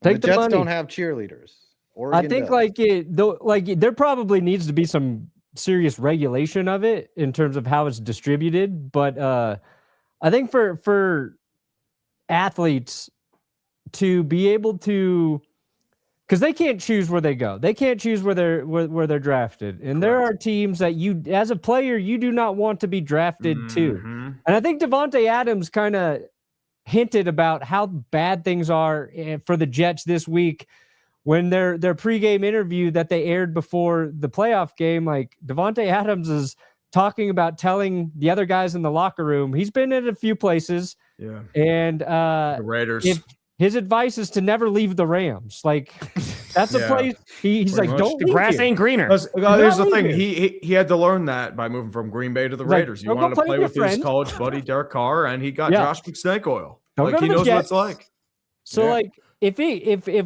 Take the the Jets money. don't have cheerleaders. I Oregon think does. like it though, like there probably needs to be some serious regulation of it in terms of how it's distributed. But I think for athletes to be able to, because they can't choose where they go, they can't choose where they're drafted, and there are teams that you, as a player, you do not want to be drafted to. Mhm. And I think Devontae Adams kind of hinted about how bad things are for the Jets this week when their pregame interview that they aired before the playoff game. Like Devontae Adams is talking about telling the other guys in the locker room. He's been at a few places. Yeah. And The Raiders. if his advice is to never leave the Rams. Like, that's a place he's like, much. don't The leave grass here. ain't greener. Here's the thing. leave He had to learn that by moving from Green Bay to the Like, Raiders. He don't go wanted to play play with with your his friends. college buddy Derek Carr, and he got Yeah. Josh McSnake oil. Don't Like go to he the knows what Jets. it's like. So Yeah. like if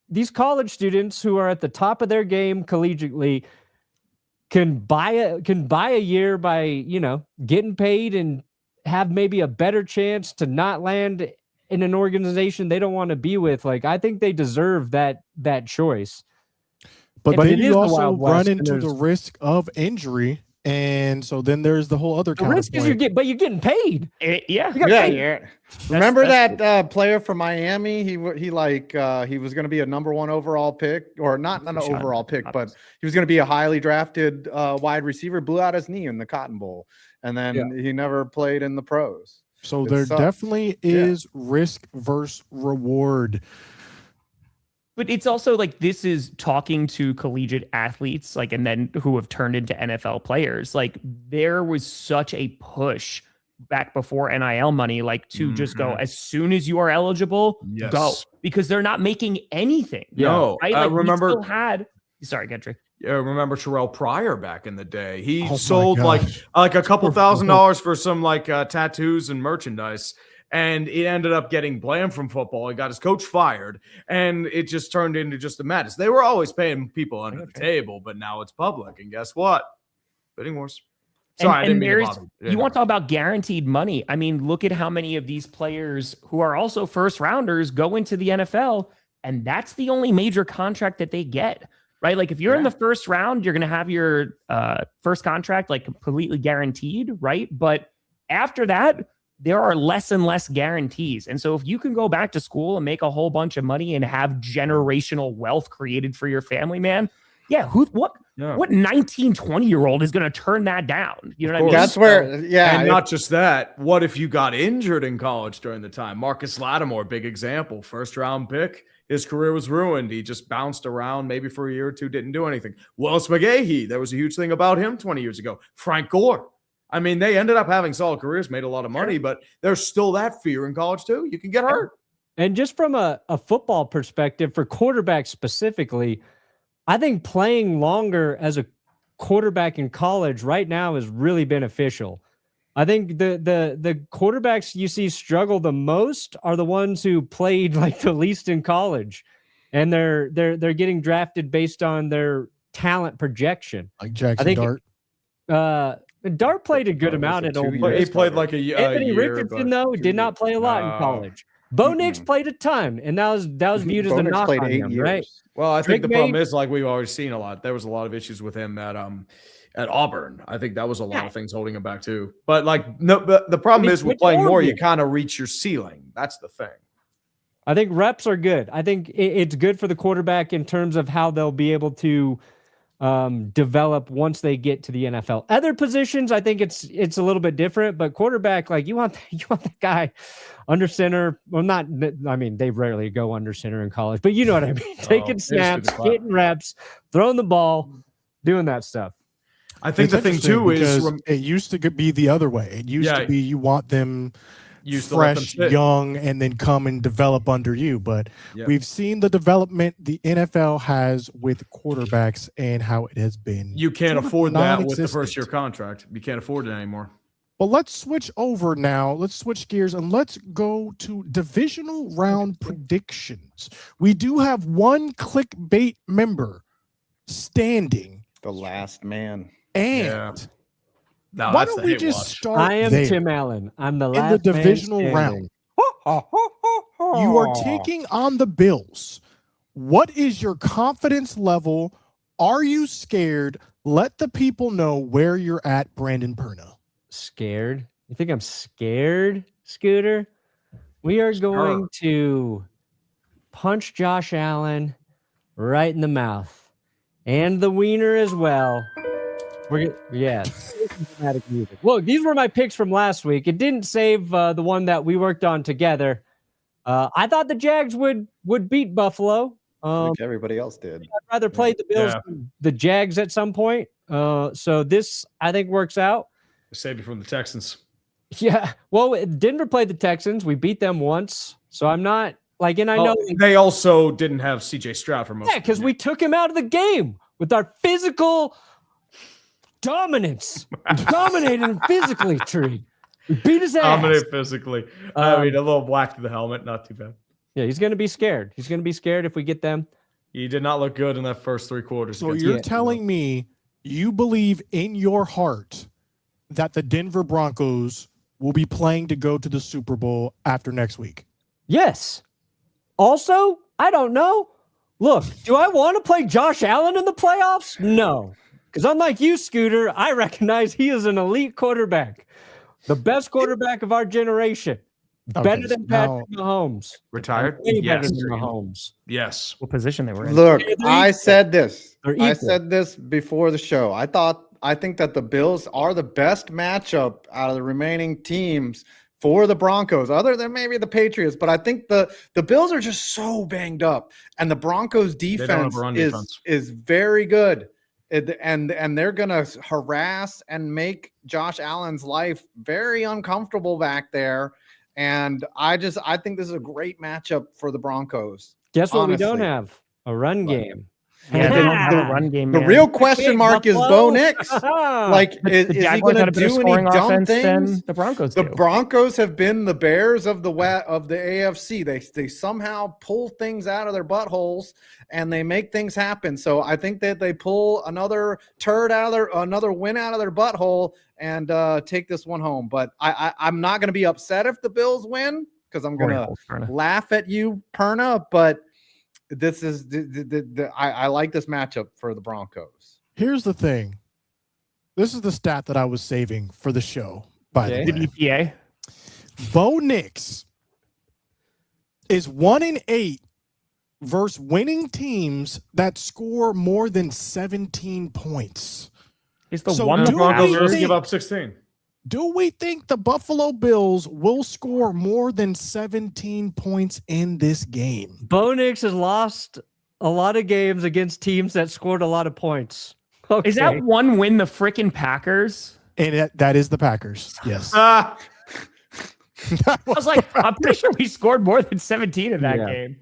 these college students who are at the top of their game collegiately can buy a year by, you know, getting paid and have maybe a better chance to not land in an organization they don't want to be with, like, I think they deserve that choice. But But then it is you the also Wild West, run and into the there's- risk of injury. And so then there's the whole other The risk is counterpoint. you're getting paid. Yeah. You got Yeah, paid. yeah. Remember that's that player from Miami? He was going to be a number 1 overall pick, or not an Sean overall pick, but Thomas. he was going to be a highly drafted wide receiver. Blew out his knee in the Cotton Bowl, and then he never played in the pros. So It there sucks. definitely is risk versus reward. But it's also like, this is talking to collegiate athletes, like, and then who have turned into NFL players. Like, there was such a push back before NIL money, like, to just go, as soon as you are eligible, Yes. go, because they're not making anything. No, Right? I Like, we remember- still had, sorry, Gentry. Remember Terrell Pryor back in the day? He Oh my sold like gosh. a couple $1,000s for some like tattoos and merchandise, and it ended up getting blamed from football. He got his coach fired, and it just turned into just a madness. They were always paying people under the table, but now it's public, and guess what? Bidding wars. Sorry, I didn't mean to bother you. You want to talk about guaranteed money. I mean, look at how many of these players who are also first rounders go into the NFL, and that's the only major contract that they get, right? Like, if you're in the first round, you're going to have your first contract like completely guaranteed, right? But after that, there are less and less guarantees. And so if you can go back to school and make a whole bunch of money and have generational wealth created for your family, man, what 19, 20-year-old is going to turn that down? You know what I mean? That's where, And not just that, what if you got injured in college during the time? Marcus Lattimore, big example, first round pick. His career was ruined. He just bounced around maybe for a year or two, didn't do anything. Willis McGahee, there was a huge thing about him 20 years ago. Frank Gore. I mean, they ended up having solid careers, made a lot of money, but there's still that fear in college too. You can get hurt. And just from a football perspective, for quarterbacks specifically, I think playing longer as a quarterback in college right now is really beneficial. I think the quarterbacks you see struggle the most are the ones who played like the least in college, and they're getting drafted based on their talent projection. Like I Jaxson think Dart. Dart played a good amount at Ole Miss. He played like a year. Anthony Richardson though did not play a lot in college. Bo Nix played a ton, and that was viewed as a knock on him, right? Well, I think the Clickbait. problem is, like we've already seen a lot. There was a lot of issues with him at Auburn. I think that was a lot of things holding him back too. But like, no, but the problem is with playing more, you kind of reach your ceiling. That's the thing. I think reps are good. I think it's good for the quarterback in terms of how they'll be able to develop once they get to the NFL. Other positions, I think it's a little bit different, but quarterback, like you want that guy under center. Well, not, I mean, they rarely go under center in college, but you know what I mean? Taking snaps, getting reps, throwing the ball, doing that stuff. I think the thing too is it used to be the other way. It used to be you want them fresh, young, and then come and develop under you. But we've seen the development the NFL has with quarterbacks and how it has been. You can't afford that with the first year contract. You can't afford it anymore. But let's switch over now. Let's switch gears and let's go to divisional round predictions. We do have one Clickbait member standing. The last man. And no, why don't we just start I am there. Tim Allen. I'm the In last the divisional man round. You are taking on the Bills. What is your confidence level? Are you scared? Let the people know where you're at, Brandon Perna. Scared? You think I'm scared, Scooter? We are going to punch Josh Allen right in the mouth and the wiener as well. Dramatic music. Look, these were my picks from last week. It didn't save the one that we worked on together. I thought the Jags would beat Buffalo. Like everybody else did. I'd rather play the Bills than the Jags at some point. So this, I think, works out. Save you from the Texans. Yeah. Well, Denver played the Texans. We beat them once. So I'm not like, and I know they also didn't have CJ Stroud for most. Yeah, because we took him out of the game with our physical dominance. We dominated him physically, Tree. We beat his ass. Dominate physically. I mean, a little black to the helmet, not too bad. Yeah, he's going to be scared. He's going to be scared if we get them. He did not look good in that first 3 quarters. So you're telling me you believe in your heart that the Denver Broncos will be playing to go to the Super Bowl after next week? Yes. Also, I don't know. Look, do I want to play Josh Allen in the playoffs? No. Because unlike you, Scooter, I recognize he is an elite quarterback. The best quarterback of our generation. Better than Patrick Mahomes. Retired? Way better Yes. than Mahomes. Yes. What position they were in? Look, I said this. They're I equal. said this before the show. I think that the Bills are the best matchup out of the remaining teams for the Broncos, other than maybe the Patriots. But I think the Bills are just so banged up, and the Broncos defense is very good. And they're gonna harass and make Josh Allen's life very uncomfortable back there. And I think this is a great matchup for the Broncos. Guess what honestly. we don't have? A run game. Yeah, they don't have a run game. The man. real question mark is Bo Nix. Like, is he Jaguars going had to a better do any scoring dumb offense than things? the Broncos The do. Broncos have been the Bears of the AFC. They somehow pull things out of their buttholes and they make things happen. So I think that they pull another another win out of their butthole and take this one home. But I'm not going to be upset if the Bills win because I'm going to laugh at you, Perna. But this is I like this matchup for the Broncos. Here's the thing. This is the stat that I was saving for the show, by the way. The EPA. Bo Nix is 1-8 versus winning teams that score more than 17 points. He's the So one do the Broncos we are going to think- give up 16. Do we think the Buffalo Bills will score more than 17 points in this game? Bo Nix has lost a lot of games against teams that scored a lot of points. Okay. Is that one win the freaking Packers? And that is the Packers. Yes. Ah, I was like, I'm pretty sure we scored more than 17 in that Yeah. game.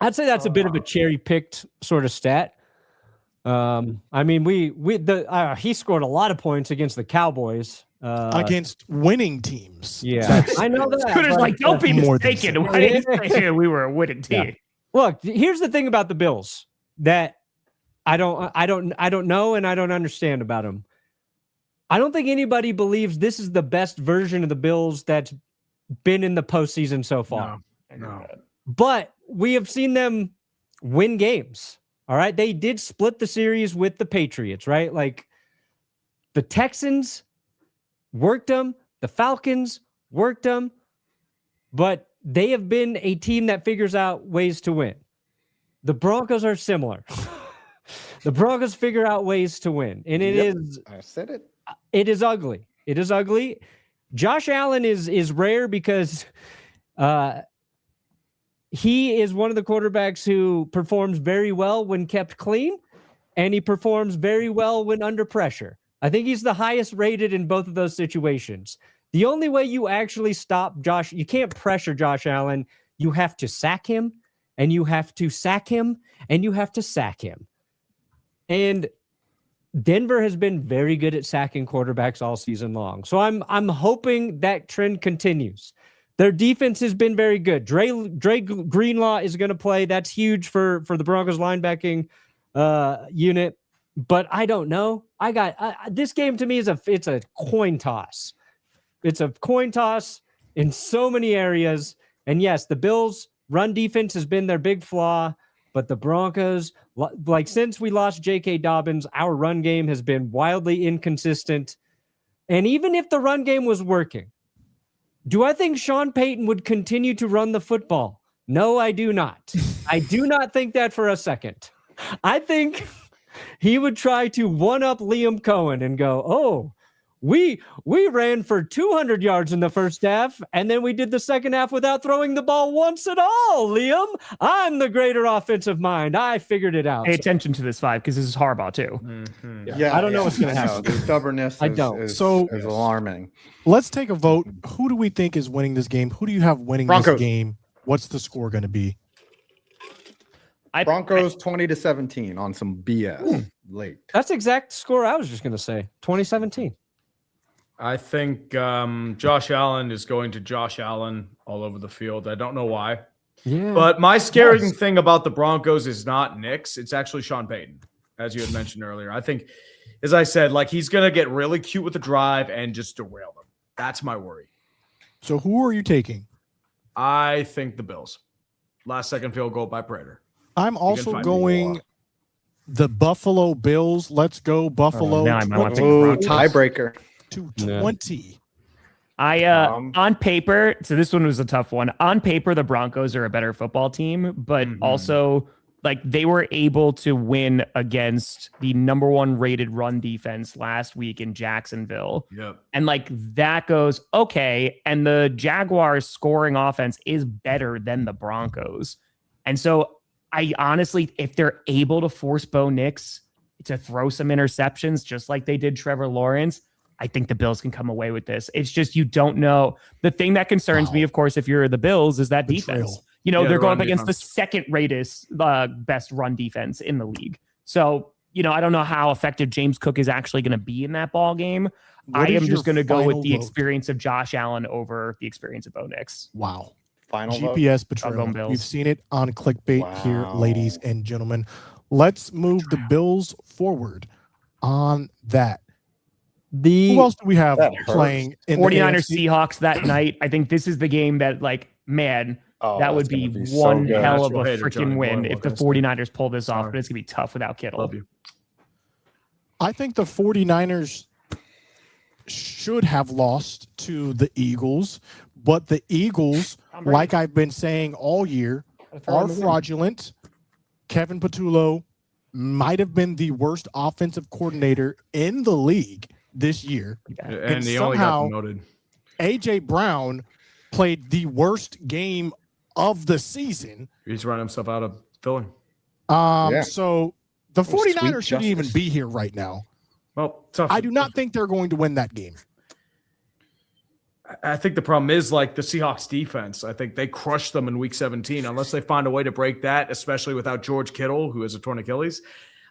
I'd say that's a bit of a cherry-picked sort of stat. I mean, he scored a lot of points against the Cowboys. Against winning teams. Yeah, I know that. Scooter's but- like, don't be more than mistaken. Why did you say we were a winning team? Look, here's the thing about the Bills that I don't know and I don't understand about them. I don't think anybody believes this is the best version of the Bills that's been in the postseason so far. no. But we have seen them win games. All right. They did split the series with the Patriots, right? Like the Texans worked them, the Falcons worked them, but they have been a team that figures out ways to win. The Broncos are similar. The Broncos figure out ways to win, and I said it. it is ugly. It is ugly. Josh Allen is rare because he is one of the quarterbacks who performs very well when kept clean, and he performs very well when under pressure. I think he's the highest rated in both of those situations. The only way you actually stop you can't pressure Josh Allen. You have to sack him, and you have to sack him, and you have to sack him. And Denver has been very good at sacking quarterbacks all season long. So I'm hoping that trend continues. Their defense has been very good. Dre Greenlaw is going to play. That's huge for the Broncos linebacking unit. But I don't know. This game to me it's a coin toss. It's a coin toss in so many areas. And yes, the Bills' run defense has been their big flaw. But the Broncos, like since we lost J.K. Dobbins, our run game has been wildly inconsistent. And even if the run game was working, do I think Sean Payton would continue to run the football? No, I do not. I do not think that for a second. I think he would try to one-up Liam Cohen and go, oh, We ran for 200 yards in the first half, and then we did the second half without throwing the ball once at all, Liam. I'm the greater offensive mind. I figured it out. Pay attention to this 5 because this is Harbaugh too. I don't know what's going to happen. The stubbornness I don't. is alarming. Let's take a vote. Who do we think is winning this game? Who do you have winning Broncos. this game? What's the score going to be? Broncos 20-17 on some BS late. That's the exact score I was just going to say. 2017. I think Josh Allen is going to Josh Allen all over the field. I don't know why. Yeah. But my scaring thing about the Broncos is not Nix. It's actually Sean Payton, as you had mentioned earlier. I think, as I said, like he's going to get really cute with the drive and just derail them. That's my worry. So who are you taking? I think the Bills. Last second field goal by Prater. I'm also going the Buffalo Bills. Let's go Buffalo. Now I might want to take Tiebreaker. 220. On paper, so this one was a tough one. On paper, the Broncos are a better football team, but also like they were able to win against the number 1 rated run defense last week in Jacksonville. Yep. And like that goes, okay. And the Jaguars scoring offense is better than the Broncos. And so I honestly, if they're able to force Bo Nix to throw some interceptions, just like they did Trevor Lawrence, I think the Bills can come away with this. It's just, you don't know. The thing that concerns me, of course, if you're the Bills, is that defense. You know, they're going up against the second rated best run defense in the league. So, you know, I don't know how effective James Cook is actually going to be in that ball game. I am just going to go with the experience of Josh Allen over the experience of Bo Nix. Wow. Final GPS betrayal. You've seen it on Clickbait here, ladies and gentlemen. Let's move the Bills forward on that. Who else do we have playing in 49ers Seahawks that night? I think this is the game that, like, man, that would be one hell of a freaking win if the 49ers pull this off, but it's going to be tough without Kittle. Love you. I think the 49ers should have lost to the Eagles, but the Eagles, like I've been saying all year, are fraudulent. Kevin Patullo might have been the worst offensive coordinator in the league this year. And he only got promoted. A.J. Brown played the worst game of the season. He's running himself out of filling. So the 49ers shouldn't even be here right now. Well, tough. I do not think they're going to win that game. I think the problem is like the Seahawks defense. I think they crushed them in week 17 unless they find a way to break that, especially without George Kittle, who has a torn Achilles.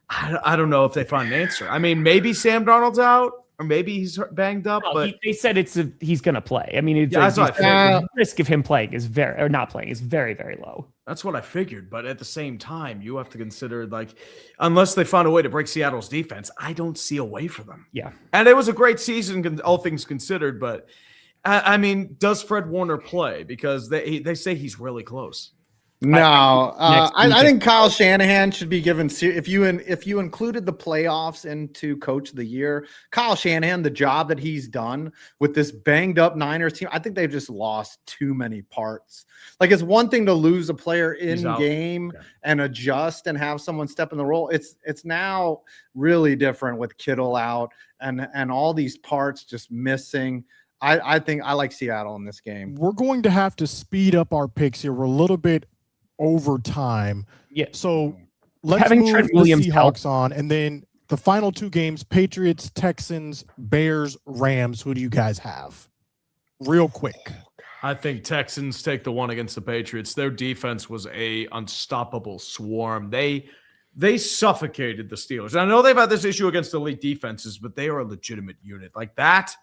I don't know if they find an answer. I mean, maybe Sam Darnold's out or maybe he's banged up. No, but they said he's going to play. I mean, it's the risk of him playing is not playing is very, very low. That's what I figured. But at the same time, you have to consider, like, unless they find a way to break Seattle's defense, I don't see a way for them. Yeah. And it was a great season, all things considered. But, I mean, does Fred Warner play? Because they say he's really close. No, I think Kyle Shanahan should be given. If you included the playoffs into Coach of the Year, Kyle Shanahan, the job that he's done with this banged up Niners team, I think they've just lost too many parts. Like, it's one thing to lose a player in game and adjust and have someone step in the role. It's now really different with Kittle out and all these parts just missing. I think I like Seattle in this game. We're going to have to speed up our picks here. We're a little bit over time. Yeah. So let's Having move Trent the Williams Seahawks on, and then the final two games: Patriots, Texans, Bears, Rams. Who do you guys have? Real quick. I think Texans take the one against the Patriots. Their defense was a unstoppable swarm. They suffocated the Steelers. And I know they've had this issue against elite defenses, but they are a legitimate unit. Like, that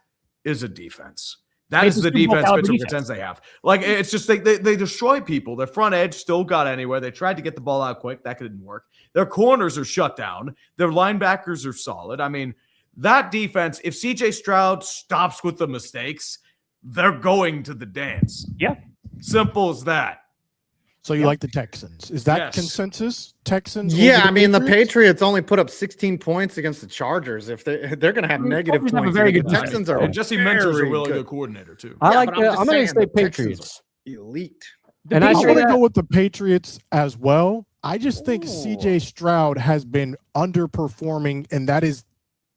is a defense. That is the defense Pittsburgh pretends they have. Like, it's just they destroy people. Their front edge still got anywhere. They tried to get the ball out quick. That didn't work. Their corners are shut down. Their linebackers are solid. I mean, that defense, if CJ Stroud stops with the mistakes, they're going to the dance. Yeah. Simple as that. So you like the Texans? Is that consensus? Texans? Yeah, I mean, the Patriots only put up 16 points against the Chargers. If they're going to have negative points, have a very good the Texans are. And Jesse Mentor's a really good coordinator too. I'm going to say Patriots. Elite. And I want to go with the Patriots as well. I just think CJ Stroud has been underperforming, and that is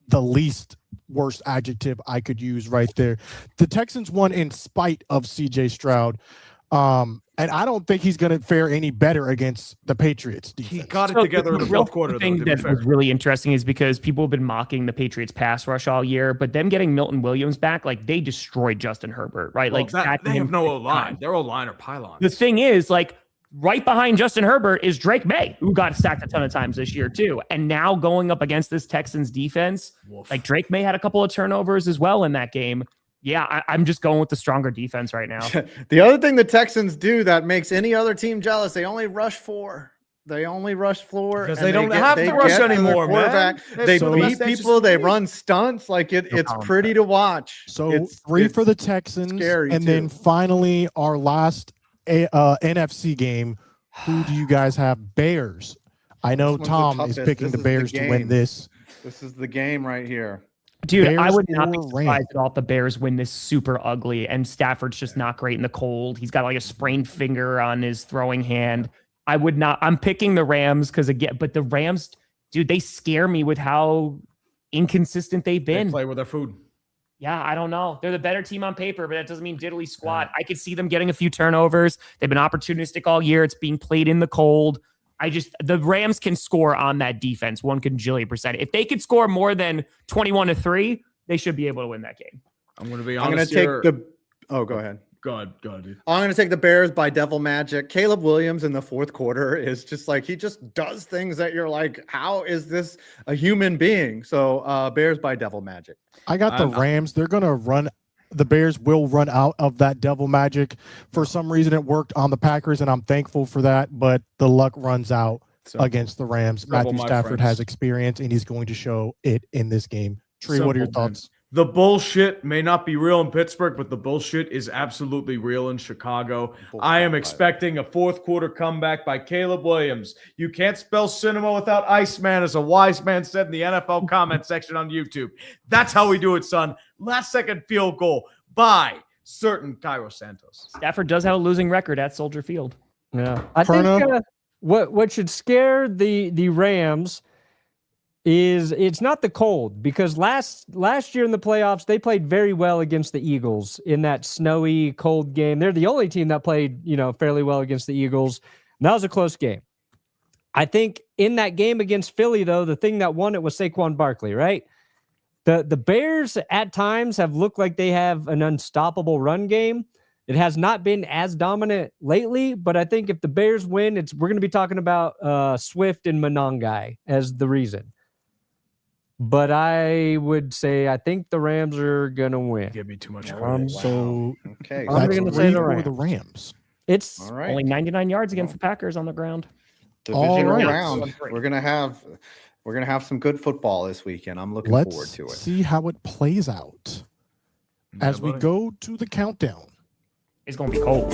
the least worst adjective I could use right there. The Texans won in spite of CJ Stroud. And I don't think he's going to fare any better against the Patriots defense. He got it together in the fourth quarter. The thing that was really interesting is because people have been mocking the Patriots pass rush all year, but them getting Milton Williams back, like they destroyed Justin Herbert, right? Well, like they have no O-line. Their O-line are pylons. The thing is, like, right behind Justin Herbert is Drake May, who got sacked a ton of times this year too. And now going up against this Texans defense, like Drake May had a couple of turnovers as well in that game. Yeah, I'm just going with the stronger defense right now. The other thing the Texans do that makes any other team jealous, they only rush 4. They only rush floor because they don't have to rush anymore, man. They beat people. They run stunts. Like it's pretty to watch. So it's 3 for the Texans, and then finally our last NFC game. Who do you guys have? Bears. I know Tom is picking the Bears to win this. This is the game right here. Dude, Bears I would not be surprised at all if the Bears win this super ugly and Stafford's just not great in the cold. He's got like a sprained finger on his throwing hand. I would not. I'm picking the Rams but the Rams, dude, they scare me with how inconsistent they've been. They play with their food. Yeah, I don't know. They're the better team on paper, but that doesn't mean diddly squat. I could see them getting a few turnovers. They've been opportunistic all year. It's being played in the cold. The Rams can score on that defense 1,000,000,000%. If they could score more than 21-3, they should be able to win that game. I'm going to be honest. I'm going to take the. Oh, go ahead. Go ahead, dude. I'm going to take the Bears by devil magic. Caleb Williams in the fourth quarter is just like, he just does things that you're like, how is this a human being? So Bears by devil magic. I got the Rams. They're going to run. The Bears will run out of that devil magic. For some reason, it worked on the Packers, and I'm thankful for that. But the luck runs out against the Rams. Matthew Stafford has experience, and he's going to show it in this game. Tree, what are your thoughts? The bullshit may not be real in Pittsburgh, but the bullshit is absolutely real in Chicago. I am expecting a fourth quarter comeback by Caleb Williams. You can't spell cinema without Iceman, as a wise man said in the NFL comment section on YouTube. That's how we do it, son. Last second field goal by certain Cairo Santos. Stafford does have a losing record at Soldier Field. Yeah. I think what should scare the Rams is it's not the cold, because last year in the playoffs, they played very well against the Eagles in that snowy, cold game. They're the only team that played, fairly well against the Eagles. And that was a close game. I think in that game against Philly, though, the thing that won it was Saquon Barkley, right? The Bears at times have looked like they have an unstoppable run game. It has not been as dominant lately, but I think if the Bears win, we're going to be talking about Swift and Monangai as the reason. But I would say I think the Rams are gonna win. Give me too much credit. So okay, I'm going to say the Rams. It's only 99 yards against the Packers on the ground. Divisional round. We're gonna have some good football this weekend. I'm looking forward to it. See how it plays out as we go to the countdown. It's gonna be cold.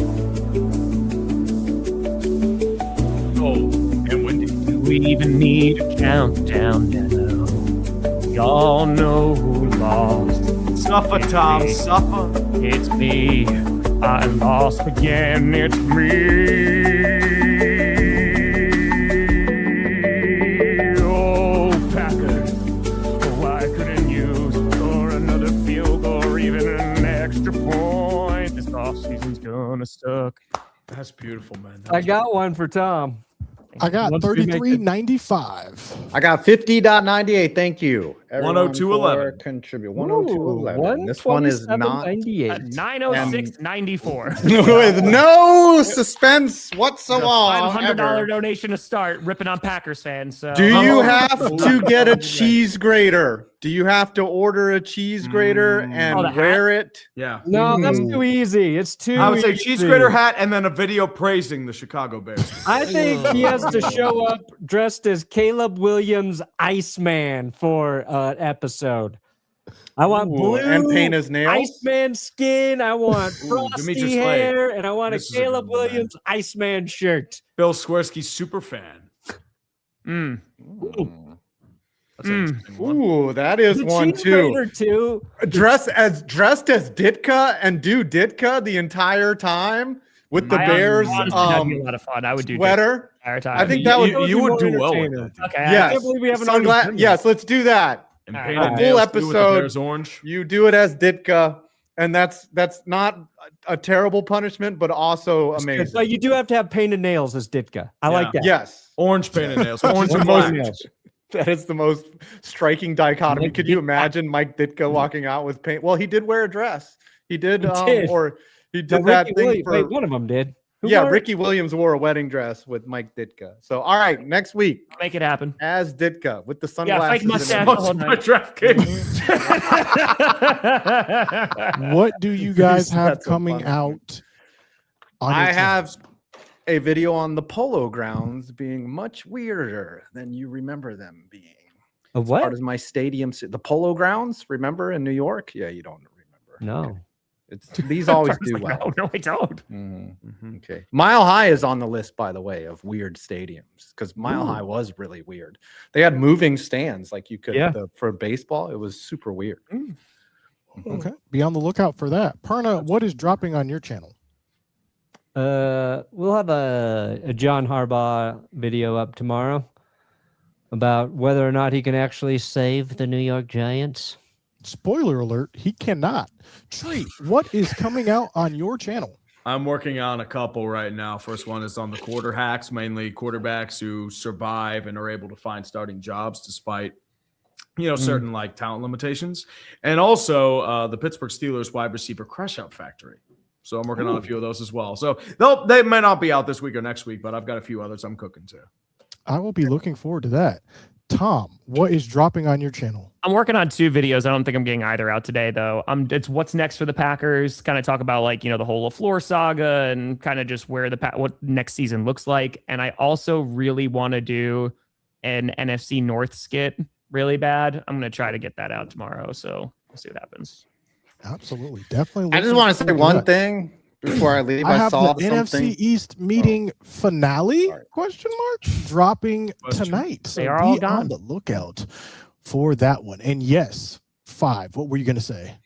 Cold and windy. Do we even need a countdown now? Y'all know who lost. Suffer, Tom, suffer. It's me. I lost again. It's me. Oh, Packers. Why couldn't you score another field goal or even an extra point? This offseason's gonna suck. That's beautiful, man. I got one for Tom. I got 33.95. I got 50.98. Thank you. 102.11. Contribute 102.11. This one is not 906.94. With no suspense whatsoever. $500 donation to start ripping on Packers fans. So. Do you have to get a cheese grater? Do you have to order a cheese grater and wear it? Yeah. No, that's too easy. It's too I would say easy. cheese grater hat and then a video praising the Chicago Bears. I think he has to show up dressed as Caleb Williams Iceman for an episode. I want blue and paint his nails. Iceman skin. I want frosty hair, and I want a Caleb Williams Iceman shirt. Bill Swersky's super fan. Ooh, that is one too. Dressed as Ditka and do Ditka the entire time with the Bears. That'd be a lot of fun. I would do sweater. Entire time. I think that would you would do well with that. Okay. Yes. I can't believe we haven't Yes, let's do that. And All paint right. the Full nails, too, with the episode. Bears orange. You do it as Ditka, and that's not a terrible punishment, but also amazing. So you do have to have painted nails as Ditka. I like that. Yes, Orange painted nails. Orange and Orange black. nails. that is the most striking dichotomy. Mike Could you Ditka. imagine Mike Ditka walking out with paint? Well, he did wear a dress. He did, He did. or he No, did that Ricky thing Williams- for. wait, one of them did. Who Yeah, wore it? Ricky Williams wore a wedding dress with Mike Ditka. So, all right, next week Make it happen. as Ditka with the Yeah, sunglasses. fake and mustache. everything. the whole My night. draft game. What do you guys have That's so coming funny. out? On your I channel? have a video on the Polo Grounds being much weirder than you remember them being. A Part what? of my stadium, the Polo Grounds. Remember in New York? Yeah, you don't remember. No. It's these always do Like, well. no, I don't. Okay, Mile High is on the list, by the way, of weird stadiums because Mile High was really weird. They had moving stands, like you could for baseball. It was super weird. Okay. Be on the lookout for that. Perna, what is dropping on your channel? We'll have a John Harbaugh video up tomorrow about whether or not he can actually save the New York Giants. Spoiler alert, he cannot. Tree, what is coming out on your channel? I'm working on a couple right now. First one is on the quarter hacks, mainly quarterbacks who survive and are able to find starting jobs despite, certain like talent limitations. And also the Pittsburgh Steelers wide receiver crush out factory. So I'm working on a few of those as well. So they may not be out this week or next week, but I've got a few others I'm cooking too. I will be looking forward to that. Tom, what is dropping on your channel? I'm working on 2 videos. I don't think I'm getting either out today, though. It's what's next for the Packers. Kind of talk about the whole LaFleur saga and kind of just where what next season looks like. And I also really want to do an NFC North skit really bad. I'm going to try to get that out tomorrow. So we'll see what happens. Absolutely, definitely. I just want to say one thing before I leave. I I have saw the something. NFC East meeting finale sorry. question mark dropping Question. tonight. So They are all be on gone. the lookout for that one. And yes, 5. What were you going to say?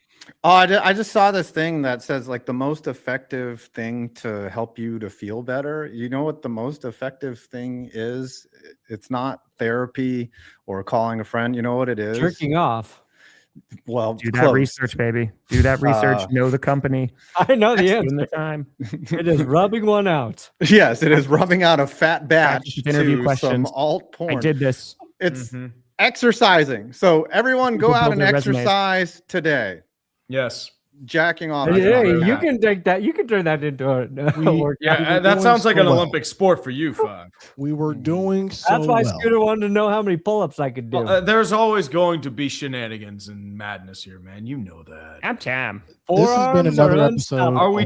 Oh, I just saw this thing that says like the most effective thing to help you to feel better. You know what the most effective thing is? It's not therapy or calling a friend. You know what it is? Jerking off. Well, Do that close. research, baby. Do that research. Know the company. I know the In answer. the time. It is rubbing one out. Yes, it is rubbing out a fat batch Practice interview to questions. some alt porn. I did this. It's exercising. So everyone go People out build and their resumes. exercise today. Yes. Jacking off. Hey, is not you bad. can take that. You can turn that into a workout. Yeah, were that doing sounds like so an well. Olympic sport for you, Five. We were doing so That's why well. Scooter wanted to know how many pull-ups I could do. Well, there's always going to be shenanigans and madness here, man. You know that. I'm Tam. This has been Forearms are another episode. unstoppable. Are we